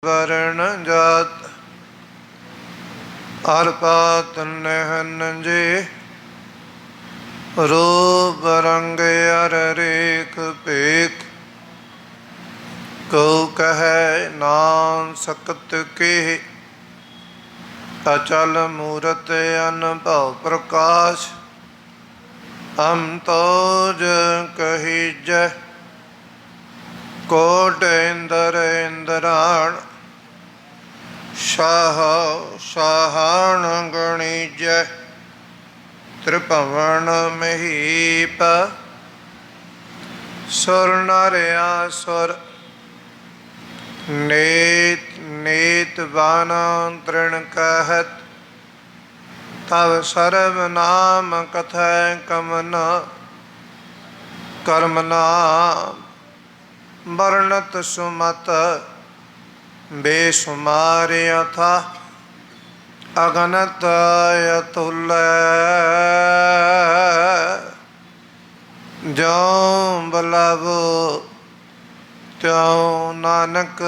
वर्ण जात अरपात नहन जे रूप रंग अर रेख पेख को कहे नाम सकत के अचल मूरत अनुभव प्रकाश हम तोज कही जय कोट इंद्र इंद्राण शाह शाहान गणिज त्रिभुवन महीप सुर नरया सुर नेत नेत बाना तृण कहत तव सर्व नाम कथय कमन कर्म नाम वर्णत सुमत बेसुमार यथा अगनत अतुल ज्यों बलवो त्यों नानक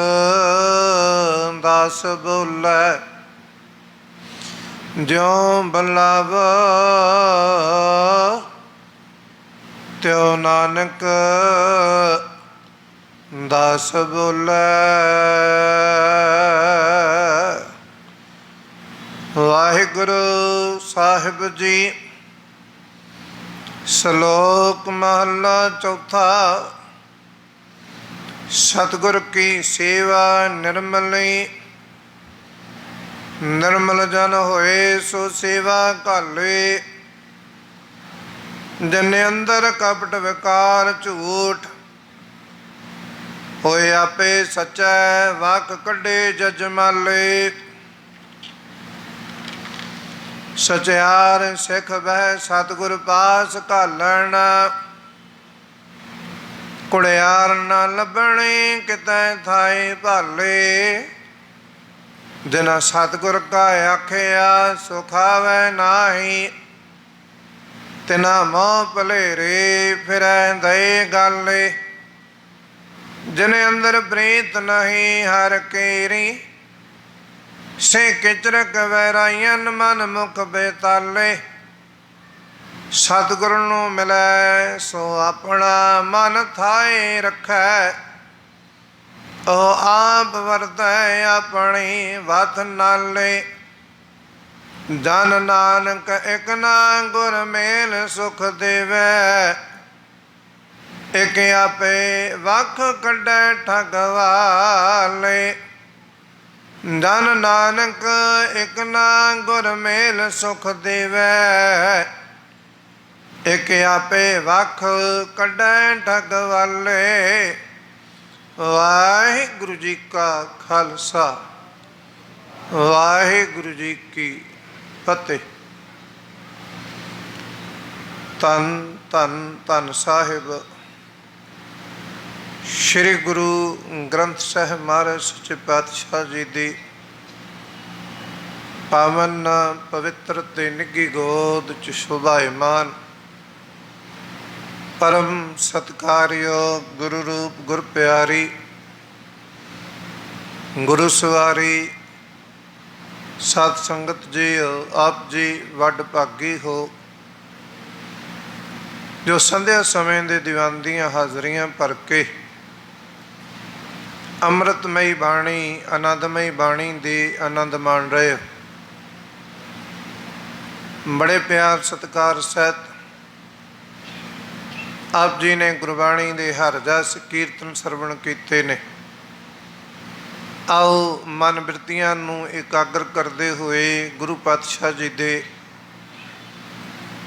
दास बोलै ज्यों बलव त्यों नानक दास बोलै। वाहिगुरु साहिब जी। श्लोक महला चौथा। सतगुर की सेवा निर्मली निर्मल जन होए सो सेवा घाले जिन अंदर कपट विकार झूठ होए आपे सच्चै वाक कढ़े जजमाले सचियार सिख बह सतगुर पास घालन कुड़ियार न लभणी कितै थाई भाले जिना सतगुर का आखिया सुखावै नाही तिना मोह भलेरे फिरै दए गाले जिन अंदर प्रीत नहीं हर केरी से किचरक वैरायन मन मुख बेताले सतगुर नू मिलै सो अपना मन थाए रखै ओ आप वरतै अपनी वत नाले जन नानक एक ना गुर मेल सुख देवै एक आपे वख कढ़ै ठगवाले जन नानक एक ना गुर मेल सुख देवै एक आपे वख कढ़ै ठगवाले। वाहिगुरु जी का खालसा वाहिगुरु जी की फतेह। धन धन धन साहिब श्री गुरु ग्रंथ साहिब महाराज सच्चे पातशाह जी दी पावन पवित्र ते निघी गोद च शोभायमान परम सत्कारयोग गुरु रूप गुर प्यारी गुरु सवारी सत संगत जी आप जी वड भागी हो जो संध्या समय दे दीवान दियां हाजरियां भर के अमृतमयी बाणी आनंदमयी बाणी दे आनंद मान रहे हो। बड़े प्यार सत्कार सहित आप जी ने गुरबाणी दे हर जस कीर्तन सरवण कीते ने। आओ मन बिरतियां नू एकाग्र करते हुए गुरु पातशाह जी दे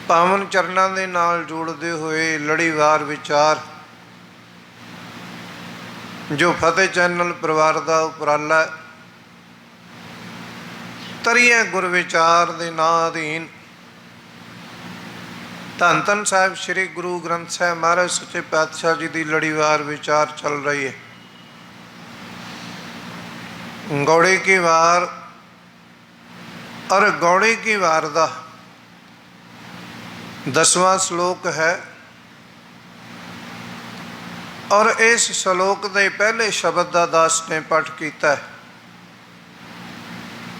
पावन चरणां दे नाल जोड़ते हुए लड़ीवार विचार जो फतेह चैनल परिवार का उपराला तरीए गुर विचार के नां अधीन धन धन साहिब श्री गुरु ग्रंथ साहिब महाराज सच्चे पातशाह जी की लड़ीवार विचार चल रही है। गौड़ी की वार और गौड़ी की वार का 10वां श्लोक है और इस श्लोक के पहले शब्द का दास ने पाठ किया है।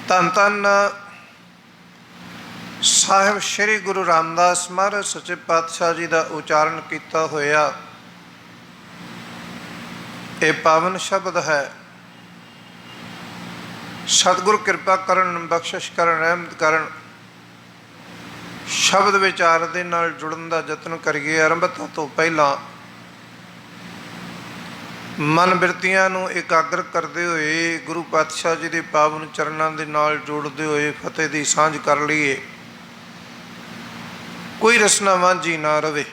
ਧੰਨ ਧੰਨ ਸਾਹਿਬ ਸ਼੍ਰੀ ਗੁਰੂ ਰਾਮਦਾਸ ਮਹਾਰਾਜ ਸੱਚੇ ਪਾਤਸ਼ਾਹ ਜੀ ਦਾ ਉਚਾਰਨ ਕੀਤਾ ਹੋਇਆ ਇਹ ਪਾਵਨ ਸ਼ਬਦ ਹੈ। ਸਤਿਗੁਰ ਕਿਰਪਾ ਕਰਨ, ਬਖਸ਼ਿਸ਼ ਕਰਨ, ਰਹਿਮਤ ਕਰਨ। ਸ਼ਬਦ ਵਿਚਾਰ ਦੇ ਨਾਲ ਜੁੜਨ ਦਾ ਯਤਨ ਕਰੀਏ। ਆਰੰਭਤਾ ਤੋਂ ਪਹਿਲਾਂ ਮਨ ਬਿਰਤੀਆਂ ਨੂੰ ਇਕਾਗਰ ਕਰਦੇ ਹੋਏ ਗੁਰੂ ਪਾਤਸ਼ਾਹ ਜੀ ਦੇ ਪਾਵਨ ਚਰਨਾਂ ਦੇ ਨਾਲ ਜੋੜਦੇ ਹੋਏ ਫਤਿਹ ਦੀ ਸਾਂਝ ਕਰ ਲਈਏ। ਕੋਈ ਰਸਨਾ ਵਾਂਝੀ ਨਾ ਰਵੇ।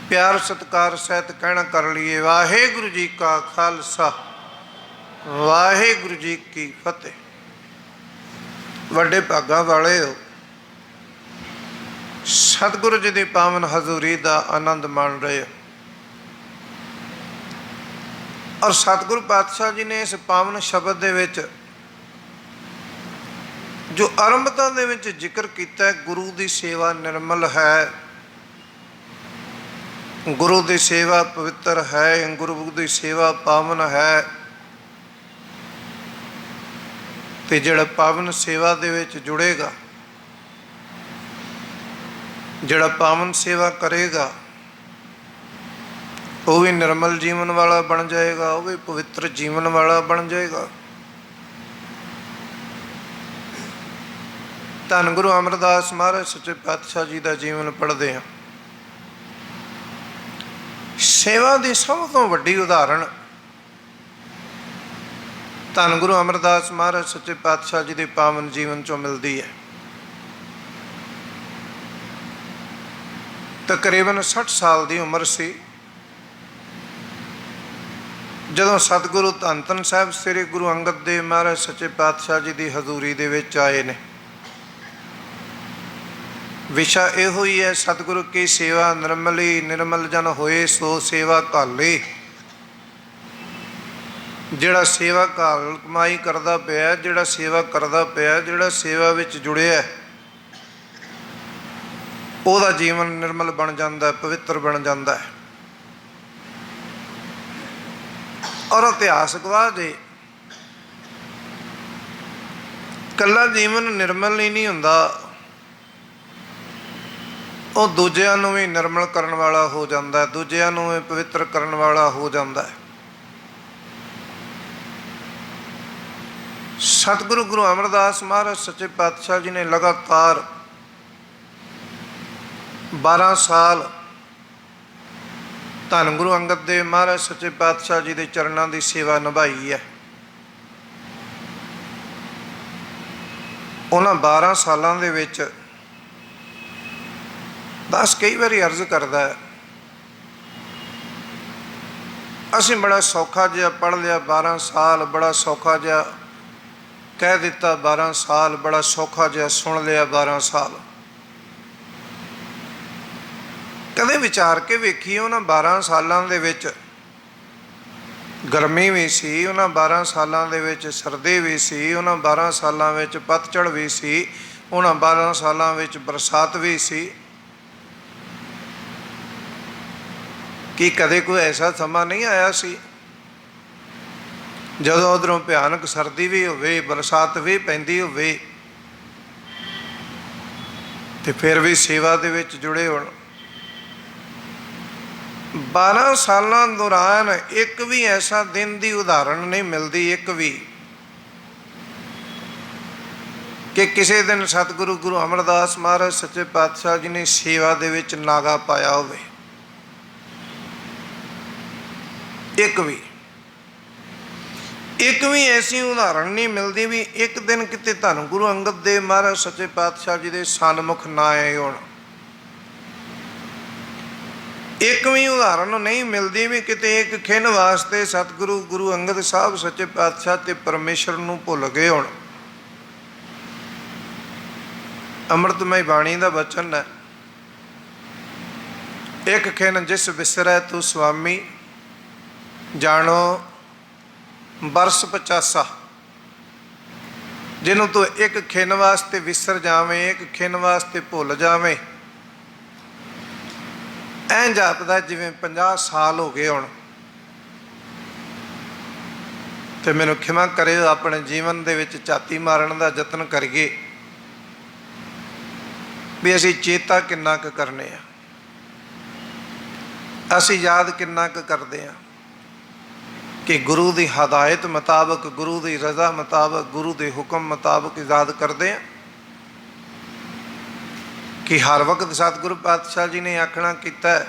ਪਿਆਰ ਸਤਿਕਾਰ ਸਹਿਤ ਕਹਿਣਾ ਕਰ ਲਈਏ, ਵਾਹਿਗੁਰੂ ਜੀ ਕਾ ਖਾਲਸਾ, ਵਾਹਿਗੁਰੂ ਜੀ ਕੀ ਫਤਿਹ। ਵੱਡੇ ਭਾਗਾਂ ਵਾਲੇ ਹੋ, ਸਤਿਗੁਰੂ ਜੀ ਦੀ ਪਾਵਨ ਹਜ਼ੂਰੀ ਦਾ ਆਨੰਦ ਮਾਣ ਰਹੇ ਹੋ। ਔਰ ਸਤਿਗੁਰੂ ਪਾਤਸ਼ਾਹ ਜੀ ਨੇ ਇਸ ਪਾਵਨ ਸ਼ਬਦ ਦੇ ਵਿੱਚ ਜੋ ਆਰੰਭਤਾ ਦੇ ਵਿੱਚ ਜ਼ਿਕਰ ਕੀਤਾ ਹੈ, ਗੁਰੂ ਦੀ ਸੇਵਾ ਨਿਰਮਲ ਹੈ, ਗੁਰੂ ਦੀ ਸੇਵਾ ਪਵਿੱਤਰ ਹੈ, ਗੁਰੂ ਦੀ ਸੇਵਾ ਪਾਵਨ ਹੈ। ਤੇ ਜਿਹੜਾ ਪਾਵਨ ਸੇਵਾ ਦੇ ਵਿੱਚ ਜੁੜੇਗਾ, ਜਿਹੜਾ ਪਾਵਨ ਸੇਵਾ ਕਰੇਗਾ, ਉਹ ਵੀ ਨਿਰਮਲ ਜੀਵਨ ਵਾਲਾ ਬਣ ਜਾਏਗਾ, ਉਹ ਵੀ ਪਵਿੱਤਰ ਜੀਵਨ ਵਾਲਾ ਬਣ ਜਾਏਗਾ। ਧੰਨ ਗੁਰੂ ਅਮਰਦਾਸ ਮਹਾਰਾਜ ਸੱਚੇ ਪਾਤਸ਼ਾਹ ਜੀ ਦਾ ਜੀਵਨ ਪੜ੍ਹਦੇ ਹਾਂ। ਸੇਵਾ ਦੀ ਸਭ ਤੋਂ ਵੱਡੀ ਉਦਾਹਰਣ ਧੰਨ ਗੁਰੂ ਅਮਰਦਾਸ ਮਹਾਰਾਜ ਸੱਚੇ ਪਾਤਸ਼ਾਹ ਜੀ ਦੇ ਪਾਵਨ ਜੀਵਨ ਚੋਂ ਮਿਲਦੀ ਹੈ। ਤਕਰੀਬਨ 60 ਸਾਲ ਦੀ ਉਮਰ ਸੀ ਜਦੋਂ ਸਤਿਗੁਰੂ ਧੰਨ ਧੰਨ ਸਾਹਿਬ ਸ੍ਰੀ ਗੁਰੂ ਅੰਗਦ ਦੇਵ ਮਹਾਰਾਜ ਸੱਚੇ ਪਾਤਸ਼ਾਹ ਜੀ ਦੀ ਹਜ਼ੂਰੀ ਦੇ ਵਿੱਚ ਆਏ ਨੇ। ਵਿਸ਼ਾ ਇਹੋ ਹੀ ਹੈ, ਸਤਿਗੁਰੂ ਕੀ ਸੇਵਾ ਨਿਰਮਲੀ ਨਿਰਮਲ ਜਨ ਹੋਏ ਸੋ ਸੇਵਾ ਘਾਲੇ। ਜਿਹੜਾ ਸੇਵਾ ਘਾਲ ਕਮਾਈ ਕਰਦਾ ਪਿਆ, ਜਿਹੜਾ ਸੇਵਾ ਕਰਦਾ ਪਿਆ, ਜਿਹੜਾ ਸੇਵਾ ਵਿੱਚ ਜੁੜਿਆ, ਉਹਦਾ ਜੀਵਨ ਨਿਰਮਲ ਬਣ ਜਾਂਦਾ, ਪਵਿੱਤਰ ਬਣ ਜਾਂਦਾ ਹੈ। ਔਰ ਇਤਿਹਾਸ ਗਵਾਹ ਜੇ ਇਕੱਲਾ ਜੀਵਨ ਨਿਰਮਲ ਹੀ ਨਹੀਂ ਹੁੰਦਾ, ਉਹ ਦੂਜਿਆਂ ਨੂੰ ਵੀ ਨਿਰਮਲ ਕਰਨ ਵਾਲਾ ਹੋ ਜਾਂਦਾ, ਦੂਜਿਆਂ ਨੂੰ ਵੀ ਪਵਿੱਤਰ ਕਰਨ ਵਾਲਾ ਹੋ ਜਾਂਦਾ ਹੈ। ਸਤਿਗੁਰੂ ਗੁਰੂ ਅਮਰਦਾਸ ਮਹਾਰਾਜ ਸੱਚੇ ਪਾਤਸ਼ਾਹ ਜੀ ਨੇ ਲਗਾਤਾਰ 12 ਸਾਲ ਧੰਨ ਗੁਰੂ ਅੰਗਦ ਦੇਵ ਮਹਾਰਾਜ ਸੱਚੇ ਪਾਤਸ਼ਾਹ ਜੀ ਦੇ ਚਰਨਾਂ ਦੀ ਸੇਵਾ ਨਿਭਾਈ ਹੈ। ਉਹਨਾਂ 12 ਸਾਲਾਂ ਦੇ ਵਿੱਚ ਬਸ ਕਈ ਵਾਰੀ ਅਰਜ਼ ਕਰਦਾ ਹੈ, ਅਸੀਂ ਬੜਾ ਸੌਖਾ ਜਿਹਾ ਪੜ੍ਹ ਲਿਆ 12 ਸਾਲ, ਬੜਾ ਸੌਖਾ ਜਿਹਾ ਕਹਿ ਦਿੱਤਾ 12 ਸਾਲ, ਬੜਾ ਸੌਖਾ ਜਿਹਾ ਸੁਣ ਲਿਆ 12 ਸਾਲ। ਕਦੇ ਵਿਚਾਰ ਕੇ ਵੇਖੀਏ ਉਹਨਾਂ 12 ਸਾਲਾਂ ਦੇ ਵਿੱਚ ਗਰਮੀ ਵੀ ਸੀ, ਉਹਨਾਂ 12 ਸਾਲਾਂ ਦੇ ਵਿੱਚ ਸਰਦੀ ਵੀ ਸੀ, ਉਹਨਾਂ 12 ਸਾਲਾਂ ਵਿੱਚ ਪਤਝੜ ਵੀ ਸੀ, ਉਹਨਾਂ 12 ਸਾਲਾਂ ਵਿੱਚ ਬਰਸਾਤ ਵੀ ਸੀ। ਕੀ ਕਦੇ ਕੋਈ ਐਸਾ ਸਮਾਂ ਨਹੀਂ ਆਇਆ ਸੀ ਜਦੋਂ ਉੱਧਰੋਂ ਭਿਆਨਕ ਸਰਦੀ ਵੀ ਹੋਵੇ, ਬਰਸਾਤ ਵੀ ਪੈਂਦੀ ਹੋਵੇ, ਤੇ ਫਿਰ ਵੀ ਸੇਵਾ ਦੇ ਵਿੱਚ ਜੁੜੇ ਹੋਣ? 12 ਸਾਲਾਂ ਦੌਰਾਨ ਇੱਕ ਵੀ ਐਸਾ ਦਿਨ ਦੀ ਉਦਾਹਰਣ ਨਹੀਂ ਮਿਲਦੀ, ਇੱਕ ਵੀ, ਕਿ ਕਿਸੇ ਦਿਨ ਸਤਿਗੁਰੂ ਗੁਰੂ ਅਮਰਦਾਸ ਮਹਾਰਾਜ ਸੱਚੇ ਪਾਤਸ਼ਾਹ ਜੀ ਨੇ ਸੇਵਾ ਦੇ ਵਿੱਚ ਨਾਗਾ ਪਾਇਆ ਹੋਵੇ। ਇੱਕ ਵੀ ਐਸੀ ਉਦਾਹਰਣ ਨਹੀਂ ਮਿਲਦੀ ਵੀ ਇੱਕ ਦਿਨ ਕਿਤੇ ਧੰਨ ਗੁਰੂ ਅੰਗਦ ਦੇਵ ਮਹਾਰਾਜ ਸੱਚੇ ਪਾਤਸ਼ਾਹ ਜੀ ਦੇ ਸਨਮੁਖ ਨਾ ਆਏ ਹੋਣ। ਇੱਕ ਵੀ ਉਦਾਹਰਣ ਨਹੀਂ ਮਿਲਦੀ ਵੀ ਕਿਤੇ ਇੱਕ ਖਿਣ ਵਾਸਤੇ ਸਤਿਗੁਰੂ ਗੁਰੂ ਅੰਗਦ ਸਾਹਿਬ ਸੱਚੇ ਪਾਤਸ਼ਾਹ ਤੇ ਪਰਮੇਸ਼ਰ ਨੂੰ ਭੁੱਲ ਗਏ ਹੋਣ। ਅੰਮ੍ਰਿਤਮਈ ਬਾਣੀ ਦਾ ਬਚਨ ਹੈ, ਇੱਕ ਖਿਣ ਜਿਸ ਵਿਸਰੈ ਤੂੰ ਸੁਆਮੀ, ਜਾਣੋ ਬਰਸ 85। ਜਿਹਨੂੰ ਤੂੰ ਇੱਕ ਖਿਣ ਵਾਸਤੇ ਵਿਸਰ ਜਾਵੇਂ, ਇੱਕ ਖਿਣ ਵਾਸਤੇ ਭੁੱਲ ਜਾਵੇਂ, ਐਂ ਜਾਪਦਾ ਜਿਵੇਂ 50 ਸਾਲ ਹੋ ਗਏ ਹੁਣ। ਤੇ ਮੈਨੂੰ ਖਿਮਾ ਕਰਿਓ, ਆਪਣੇ ਜੀਵਨ ਦੇ ਵਿੱਚ ਝਾਤੀ ਮਾਰਨ ਦਾ ਯਤਨ ਕਰੀਏ ਵੀ ਅਸੀਂ ਚੇਤਾ ਕਿੰਨਾ ਕੁ ਕਰਨੇ ਆ, ਅਸੀਂ ਯਾਦ ਕਿੰਨਾ ਕੁ ਕਰਦੇ ਹਾਂ ਕਿ ਗੁਰੂ ਦੀ ਹਦਾਇਤ ਮੁਤਾਬਕ, ਗੁਰੂ ਦੀ ਰਜ਼ਾ ਮੁਤਾਬਕ, ਗੁਰੂ ਦੇ ਹੁਕਮ ਮੁਤਾਬਕ ਯਾਦ ਕਰਦੇ ਹਾਂ ਕਿ ਹਰ ਵਕਤ ਸਤਿਗੁਰੂ ਪਾਤਸ਼ਾਹ ਜੀ ਨੇ ਆਖਣਾ ਕੀਤਾ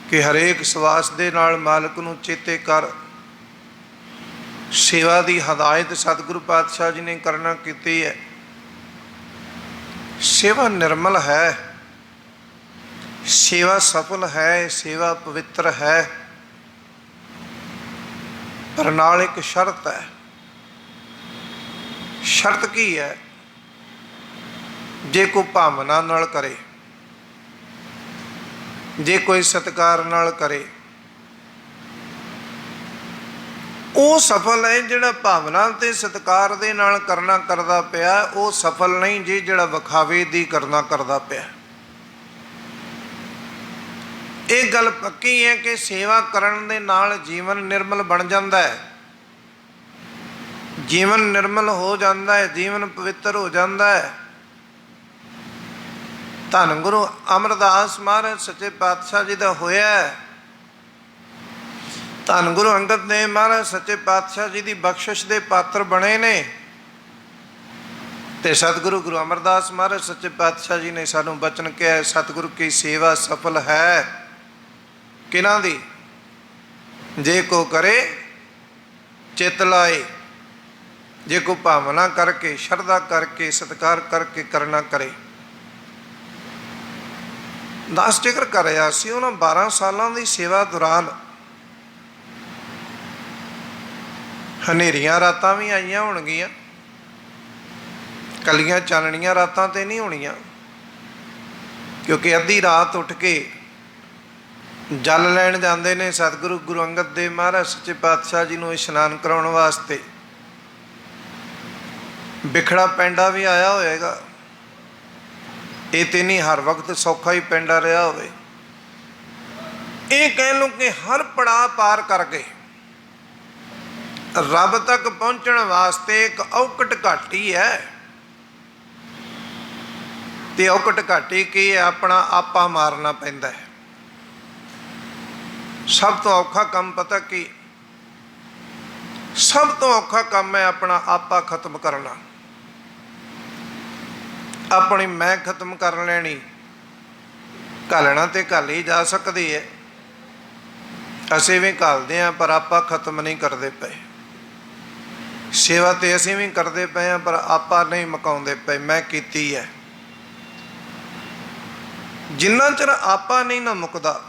ਕਿ ਹਰੇਕ ਸਵਾਸ ਦੇ ਨਾਲ ਮਾਲਕ ਨੂੰ ਚੇਤੇ ਕਰ। ਸੇਵਾ ਦੀ ਹਦਾਇਤ ਸਤਿਗੁਰੂ ਪਾਤਸ਼ਾਹ ਜੀ ਨੇ ਕਰਨਾ ਕੀਤੀ ਹੈ। ਸੇਵਾ ਨਿਰਮਲ ਹੈ, ਸੇਵਾ ਸਫਲ ਹੈ, ਸੇਵਾ ਪਵਿੱਤਰ ਹੈ, ਪਰ ਨਾਲ ਇੱਕ ਸ਼ਰਤ ਹੈ। ਸ਼ਰਤ ਕੀ ਹੈ? ਜੇ ਕੋਈ ਭਾਵਨਾ ਨਾਲ ਕਰੇ, ਜੇ ਕੋਈ ਸਤਿਕਾਰ ਨਾਲ ਕਰੇ, ਉਹ ਸਫਲ ਹੈ। ਜਿਹੜਾ ਭਾਵਨਾ ਤੇ ਸਤਿਕਾਰ ਦੇ ਨਾਲ ਕਰਦਾ ਪਿਆ ਉਹ ਸਫਲ ਨਹੀਂ ਜੀ, ਜਿਹੜਾ ਵਿਖਾਵੇ ਦੀ ਕਰਦਾ ਪਿਆ। ਇਹ ਗੱਲ ਪੱਕੀ ਹੈ ਕਿ ਸੇਵਾ ਕਰਨ ਦੇ ਨਾਲ ਜੀਵਨ ਨਿਰਮਲ ਬਣ ਜਾਂਦਾ ਹੈ, ਜੀਵਨ ਨਿਰਮਲ ਹੋ ਜਾਂਦਾ ਹੈ, ਜੀਵਨ ਪਵਿੱਤਰ ਹੋ ਜਾਂਦਾ ਹੈ। ਧੰਨ ਗੁਰੂ ਅਮਰਦਾਸ ਮਹਾਰਾਜ ਸੱਚੇ ਪਾਤਸ਼ਾਹ ਜੀ ਦਾ ਹੋਇਆ। ਧੰਨ ਗੁਰੂ ਅੰਗਦ ਦੇਵ ਮਹਾਰਾਜ ਸੱਚੇ ਪਾਤਸ਼ਾਹ ਜੀ ਦੀ ਬਖਸ਼ਿਸ਼ ਦੇ ਪਾਤਰ ਬਣੇ ਨੇ ਤੇ ਸਤਿਗੁਰੂ ਗੁਰੂ ਅਮਰਦਾਸ ਮਹਾਰਾਜ ਸੱਚੇ ਪਾਤਸ਼ਾਹ ਜੀ ਨੇ ਸਾਨੂੰ ਬਚਨ ਕਿਹਾ, ਸਤਿਗੁਰੂ ਕੀ ਸੇਵਾ ਸਫਲ ਹੈ ਕਿਹਨਾਂ ਦੀ? ਜੇ ਕੋ ਕਰੇ ਚਿਤ ਲਾਏ, ਜੇ ਕੋ ਭਾਵਨਾ ਕਰਕੇ, ਸ਼ਰਧਾ ਕਰਕੇ, ਸਤਿਕਾਰ ਕਰਕੇ ਕਰਨਾ ਕਰੇ। ਦਾਸ ਜ਼ਿਕਰ ਕਰ ਰਿਹਾ ਸੀ ਉਹਨਾਂ 12 ਸਾਲਾਂ ਦੀ ਸੇਵਾ ਦੌਰਾਨ ਹਨੇਰੀਆਂ ਰਾਤਾਂ ਵੀ ਆਈਆਂ ਹੋਣਗੀਆਂ, ਕੱਲੀਆਂ ਚਾਨਣੀਆਂ ਰਾਤਾਂ ਤੇ ਨਹੀਂ ਹੋਣੀਆਂ, ਕਿਉਂਕਿ ਅੱਧੀ ਰਾਤ ਉੱਠ ਕੇ ਜਲ ਲੈਣ ਜਾਂਦੇ ਨੇ ਸਤਿਗੁਰੂ ਗੁਰੂ ਅੰਗਦ ਦੇਵ ਮਹਾਰਾਜ ਸੱਚੇ ਪਾਤਸ਼ਾਹ ਜੀ ਨੂੰ ਇਸ਼ਨਾਨ ਕਰਾਉਣ ਵਾਸਤੇ। ਬਿਖੜਾ ਪੈਂਡਾ ਵੀ ਆਇਆ ਹੋਏਗਾ, ਇਹ ਤੇ ਨਹੀਂ ਹਰ ਵਕਤ ਸੌਖਾ ਹੀ ਪੈਂਡਾ ਰਿਹਾ ਹੋਵੇ। ਇਹ ਕਹਿ ਲਓ ਕਿ ਹਰ ਪੜਾਅ ਪਾਰ ਕਰ ਗਏ, ਰੱਬ ਤੱਕ ਪਹੁੰਚਣ ਵਾਸਤੇ ਇੱਕ ਔਕਟ ਘਾਟੀ ਹੈ। ਤੇ ਔਕਟ ਘਾਟੀ ਕੀ ਹੈ? ਆਪਣਾ ਆਪਾ ਮਾਰਨਾ ਪੈਂਦਾ ਹੈ। ਸਭ ਤੋਂ ਔਖਾ ਕੰਮ ਪਤਾ ਕੀ? ਸਭ ਤੋਂ ਔਖਾ ਕੰਮ ਹੈ ਆਪਣਾ ਆਪਾ ਖਤਮ ਕਰਨਾ, ਆਪਣੀ ਮੈਂ ਖਤਮ ਕਰ ਲੈਣੀ। ਘਾਲਣਾ ਤੇ ਘਾਲ ਹੀ ਜਾ ਸਕਦੀ ਹੈ, ਅਸੀਂ ਵੀ ਘਾਲਦੇ ਹਾਂ ਪਰ ਆਪਾ ਖਤਮ ਨਹੀਂ ਕਰਦੇ ਪਏ। ਸੇਵਾ ਤੇ ਅਸੀਂ ਵੀ ਕਰਦੇ ਪਏ ਹਾਂ ਪਰ ਆਪਾ ਨਹੀਂ ਮੁਕਾਉਂਦੇ ਪਏ। ਮੈਂ ਕੀਤੀ ਹੈ, ਜਿੰਨਾ ਚਿਰ ਆਪਾ ਨਹੀਂ ਨਾ ਮੁੱਕਦਾ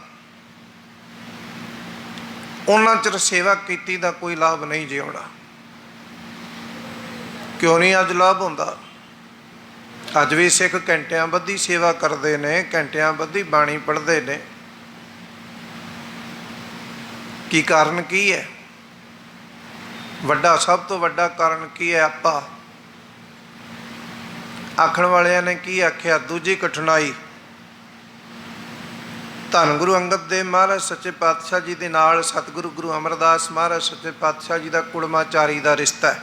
ਉਹਨਾਂ ਚਿਰ ਸੇਵਾ ਕੀਤੀ ਦਾ ਕੋਈ ਲਾਭ ਨਹੀਂ ਜਿਉਣਾ। ਕਿਉਂ ਨਹੀਂ ਅੱਜ ਲਾਭ ਹੁੰਦਾ? ਅੱਜ ਵੀ ਸਿੱਖ ਘੰਟਿਆਂ ਬੱਧੀ ਸੇਵਾ ਕਰਦੇ ਨੇ, ਘੰਟਿਆਂ ਬੱਧੀ ਬਾਣੀ ਪੜ੍ਹਦੇ ਨੇ। ਕੀ ਕਾਰਨ ਕੀ ਹੈ? ਵੱਡਾ, ਸਭ ਤੋਂ ਵੱਡਾ ਕਾਰਨ ਕੀ ਹੈ? ਆਪਾ। ਆਖਣ ਵਾਲਿਆਂ ਨੇ ਕੀ ਆਖਿਆ? ਦੂਜੀ ਕਠਿਨਾਈ ਧੰਨ ਗੁਰੂ ਅੰਗਦ ਦੇਵ ਮਹਾਰਾਜ ਸੱਚੇ ਪਾਤਸ਼ਾਹ ਜੀ ਦੇ ਨਾਲ ਸਤਿਗੁਰੂ ਗੁਰੂ ਅਮਰਦਾਸ ਮਹਾਰਾਜ ਸੱਚੇ ਪਾਤਸ਼ਾਹ ਜੀ ਦਾ ਕੁੜਮਾਚਾਰੀ ਦਾ ਰਿਸ਼ਤਾ ਹੈ।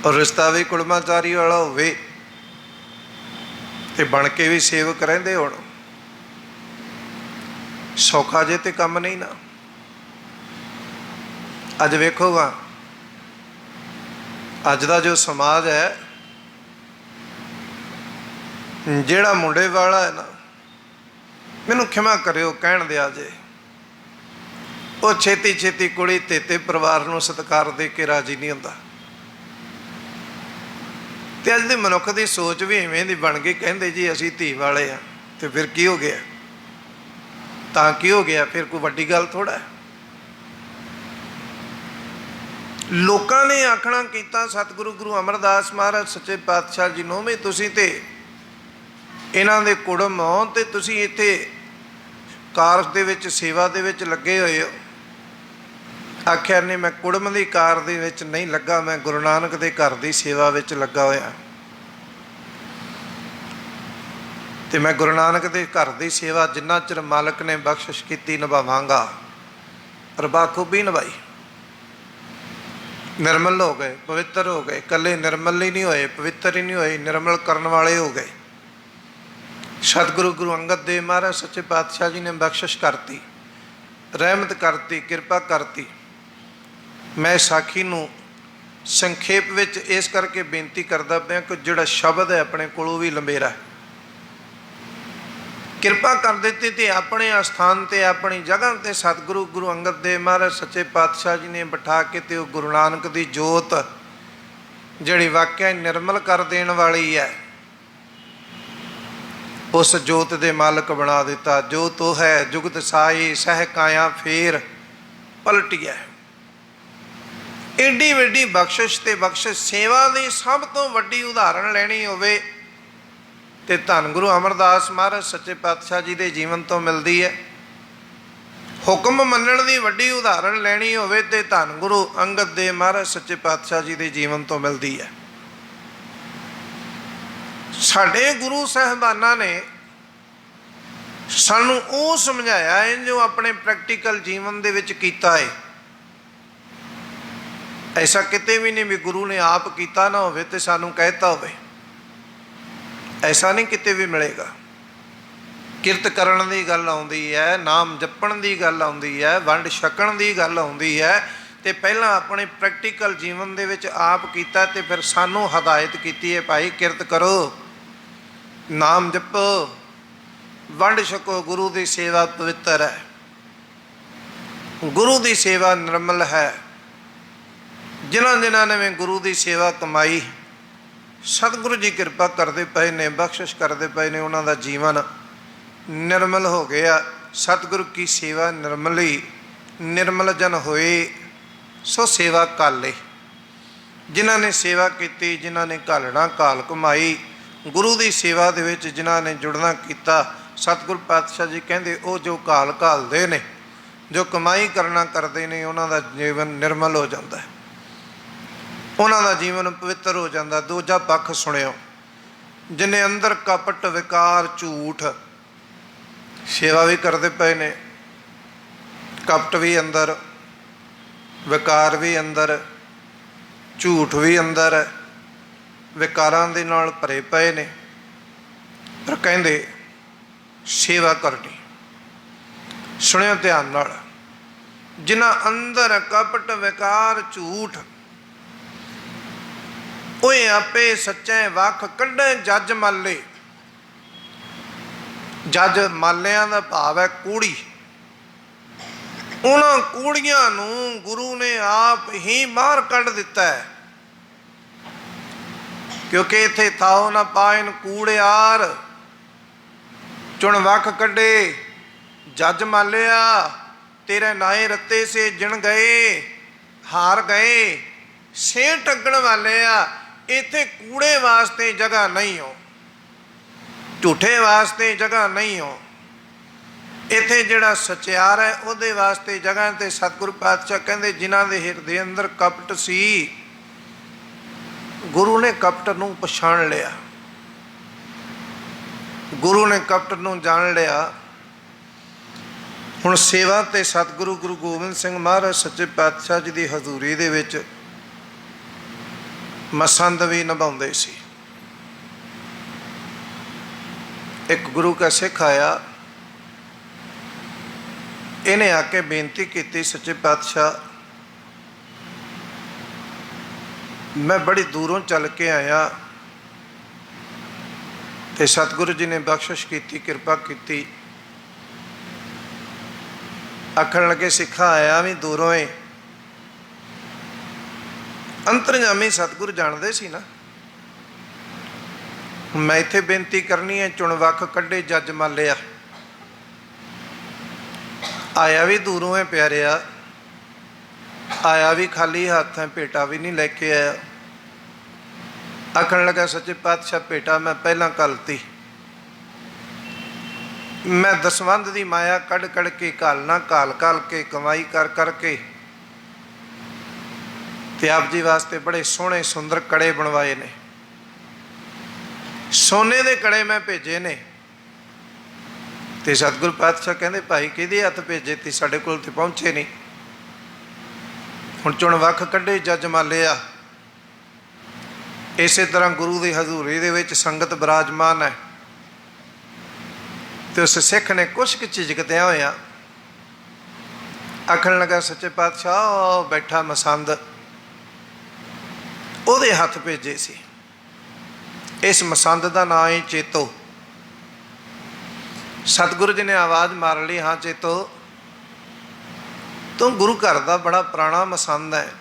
ਔਰ ਰਿਸ਼ਤਾ ਵੀ ਕੁੜਮਾਚਾਰੀ ਵਾਲਾ ਹੋਵੇ ਤੇ ਬਣ ਕੇ ਵੀ ਸੇਵਕ ਰਹਿੰਦੇ ਹੋਣ, ਸੌਖਾ ਜੇ ਤੇ ਕੰਮ ਨਹੀਂ ਨਾ। ਅੱਜ ਵੇਖੋਗਾ ਅੱਜ ਦਾ ਜੋ ਸਮਾਜ ਹੈ, ਜਿਹੜਾ ਮੁੰਡੇ ਵਾਲਾ ਹੈ ਨਾ, ਮੈਨੂੰ ਖਿਮਾ ਕਰਿਓ ਕਹਿਣ ਦਿਆ ਜੇ, ਉਹ ਛੇਤੀ ਛੇਤੀ ਕੁੜੀ ਤੇ ਪਰਿਵਾਰ ਨੂੰ ਸਤਿਕਾਰ ਦੇ ਕੇ ਰਾਜੀ ਨਹੀਂ ਹੁੰਦਾ। ਤੇ ਅੱਜ ਦੇ ਮਨੁੱਖ ਦੀ ਸੋਚ ਵੀ ਇਵੇਂ ਦੀ ਬਣ ਗਈ, ਕਹਿੰਦੇ ਜੀ ਅਸੀਂ ਧੀ ਵਾਲੇ ਆ, ਤੇ ਫਿਰ ਕੀ ਹੋ ਗਿਆ? ਤਾਂ ਕੀ ਹੋ ਗਿਆ? ਫਿਰ ਕੋਈ ਵੱਡੀ ਗੱਲ ਥੋੜ੍ਹਾ ਹੈ। ਲੋਕਾਂ ਨੇ ਆਖਣਾ ਕੀਤਾ ਸਤਿਗੁਰੂ ਗੁਰੂ ਅਮਰਦਾਸ ਮਹਾਰਾਜ ਸੱਚੇ ਪਾਤਸ਼ਾਹ ਜੀ ਨੂੰ ਵੀ ਤੁਸੀਂ ਤੇ ਇਹਨਾਂ ਦੇ ਕੁੜਮ ਹੋ ਤੇ ਤੁਸੀਂ ਇੱਥੇ ਕਾਰ ਦੇ ਵਿੱਚ ਸੇਵਾ ਦੇ ਵਿੱਚ ਲੱਗੇ ਹੋਏ ਹੋ। ਆਖਿਆ ਨਹੀਂ, ਮੈਂ ਕੁੜਮ ਦੀ ਕਾਰ ਦੇ ਵਿੱਚ ਨਹੀਂ ਲੱਗਾ, ਮੈਂ ਗੁਰੂ ਨਾਨਕ ਦੇ ਘਰ ਦੀ ਸੇਵਾ ਵਿੱਚ ਲੱਗਾ ਹੋਇਆ ਤੇ ਮੈਂ ਗੁਰੂ ਨਾਨਕ ਦੇ ਘਰ ਦੀ ਸੇਵਾ ਜਿੰਨਾ ਚਿਰ ਮਾਲਕ ਨੇ ਬਖਸ਼ਿਸ਼ ਕੀਤੀ ਨਿਭਾਵਾਂਗਾ। और बाखूबी निभाई। निर्मल हो गए, पवित्र हो गए। कले निर्मल ही नहीं होए, पवित्र ही नहीं होए, निर्मल करने वाले हो गए। सतगुरु गुरु अंगद देव महाराज सच्चे पातशाह जी ने बख्शिश करती, रहमत करती, किरपा करती। मैं साखी नूं संखेप विच इस करके बेनती करदा पिया कि जिहड़ा शब्द है अपने कोलों भी लंबेरा है। किरपा कर देती तो अपने अस्थान ते अपनी जगह ते सतगुरु गुरु अंगद देव महाराज सच्चे पातशाह जी ने बिठा के ते गुरु नानक दी जोत जिहड़ी वाकई निर्मल कर देने वाली है, उस जोत दे मालक बना दिता। जोत तो है जुगत साई सह काया फेर पलटिया। एडी वड्डी बख्शिश ते बख्शिश सेवा की सब तो वड्डी उदाहरण लैनी होवे ते धन गुरु अमरदास महाराज सच्चे पातशाह जी के जीवन तो मिलती है। हुक्म मनण की वड्डी उदाहरण लैनी होवे ते धन गुरु अंगद देव महाराज सच्चे पातशाह जी के जीवन तो मिलती है। साडे गुरु साहबाना ने सानू वो समझाया है जो अपने प्रैक्टिकल जीवन दे विच कीता है। ऐसा किते भी नहीं भी गुरु ने आप किया ना होवे ते सानू कहता होवे, ऐसा नहीं किते भी मिलेगा। किरत करन दी गल आउंदी है, नाम जपण दी गल आउंदी है, वंड छकण दी गल आउंदी है ते पहला अपने प्रैक्टिकल जीवन दे विच आप कीता ते फिर सानू हदायत कीती है, भाई किरत करो, नाम जपो, वंड छको। गुरु की सेवा पवित्र है, गुरु की सेवा निर्मल है। जिन्हां जिन्हां ने भी गुरु की सेवा कमाई, सतगुरु जी कृपा करते पे ने, बख्शिश करते पे ने, उन्हों का जीवन निर्मल हो गया। सतगुरु की सेवा निर्मली, निर्मल जन होए सो सेवा काले। जिन्हां ने सेवा की, जिन्हां ने घालना घाल कमाई, गुरु की सेवा दे विच जिन्हां ने जुड़ना किया, सतगुरु पातशाह जी कहते वो जो घाल घालते ने, जो कमाई करना करते हैं, उन्हों का जीवन निर्मल हो जाता है, उन्हों का जीवन पवित्र हो जाता। दूजा पक्ष सुनियो, जिन्हें अंदर कपट विकार झूठ, सेवा भी करते पे ने, कपट भी अंदर, विकार भी अंदर, झूठ भी अंदर, विकारां दे नाल भरे पे ने, पर कहंदे सेवा करनी। सुनियो ध्यान नाल, जिन्हां अंदर कपट विकार झूठ, ओए आपे सच्चे वख कढे जज माले। जज मालिया का भाव है कूड़ी। उन्हां कूड़ियां नूं गुरु ने आप ही बाहर कढ़ दिता है, क्योंकि इत्थे थाओ ना पाइन कूड़ियार, चुन वख कढ़े जज मालिया, तेरे नाए रत्ते से जिन गए, हार गए, से टगण वाले आ। इत्थे कूड़े वास्ते जगह नहीं हो, झूठे वास्ते जगह नहीं हो। इत्थे जिहड़ा सचियार है उहदे वास्ते जगह। ते सतगुरु पातशाह कहंदे जिन्हां दे हिरदे अंदर कपट सी, गुरु ने कपट नूं पछाण लिया, गुरु ने कपट नूं जान लिया। हुण सेवा ते सतगुरु गुरु गोबिंद सिंह महाराज सच्चे पातशाह जी की हजूरी दे विच मसंद भी निभाउंदे सी। एक गुरु का सिख आया, इन्हें आके बेनती की, सच्चे पातशाह मैं बड़ी दूरों चल के आया ते सतगुरु जी ने बख्शिश की, कृपा की। आखण लगे सिखा आया भी दूरों है, अंतरजामी सतगुरु जानते सी ना। मैं इत्थे बेनती करनी है, चुन वख कढ़े जज मालिया। आया भी दूरों है प्यारिया, आया भी खाली हाथ है, भेटा भी नहीं लेके आया। आखण लगा सच्चे पातशाह भेटा मैं पहला घलती, मैं दसवंध की माया कढ़ कढ़ के घालना घाल घाल के कमाई कर करके ते आप जी वास्ते बड़े सोहने सुंदर कड़े बनवाए ने, सोने दे कड़े मैं भेजे ने। ते सतगुरु पातशाह कहते भाई किहदे हथ भेजे ती, साडे कोल ते पहुंचे नहीं। ਹੁਣ ਚੁਣ ਵੱਖ ਕੱਢੇ ਜੱਜ ਮਾਲਿਆ। ਇਸੇ ਤਰ੍ਹਾਂ ਗੁਰੂ ਦੀ ਹਜ਼ੂਰੀ ਦੇ ਵਿੱਚ ਸੰਗਤ ਬਿਰਾਜਮਾਨ ਹੈ ਤੇ ਉਸ ਸਿੱਖ ਨੇ ਕੁਛ ਕੁ ਝਿਜਕਦਿਆਂ ਹੋਇਆ ਆਖਣ ਲੱਗਾ, ਸੱਚੇ ਪਾਤਸ਼ਾਹ ਉਹ ਬੈਠਾ ਮਸੰਦ, ਉਹਦੇ ਹੱਥ ਭੇਜੇ ਸੀ। ਇਸ ਮਸੰਦ ਦਾ ਨਾਂ ਹੈ ਚੇਤੋ। ਸਤਿਗੁਰੂ ਜੀ ਨੇ ਆਵਾਜ਼ ਮਾਰ ਲਈ, ਹਾਂ ਚੇਤੋ, ਤੂੰ ਗੁਰੂ ਘਰ ਦਾ ਬੜਾ ਪੁਰਾਣਾ ਮਸੰਦ ਹੈ,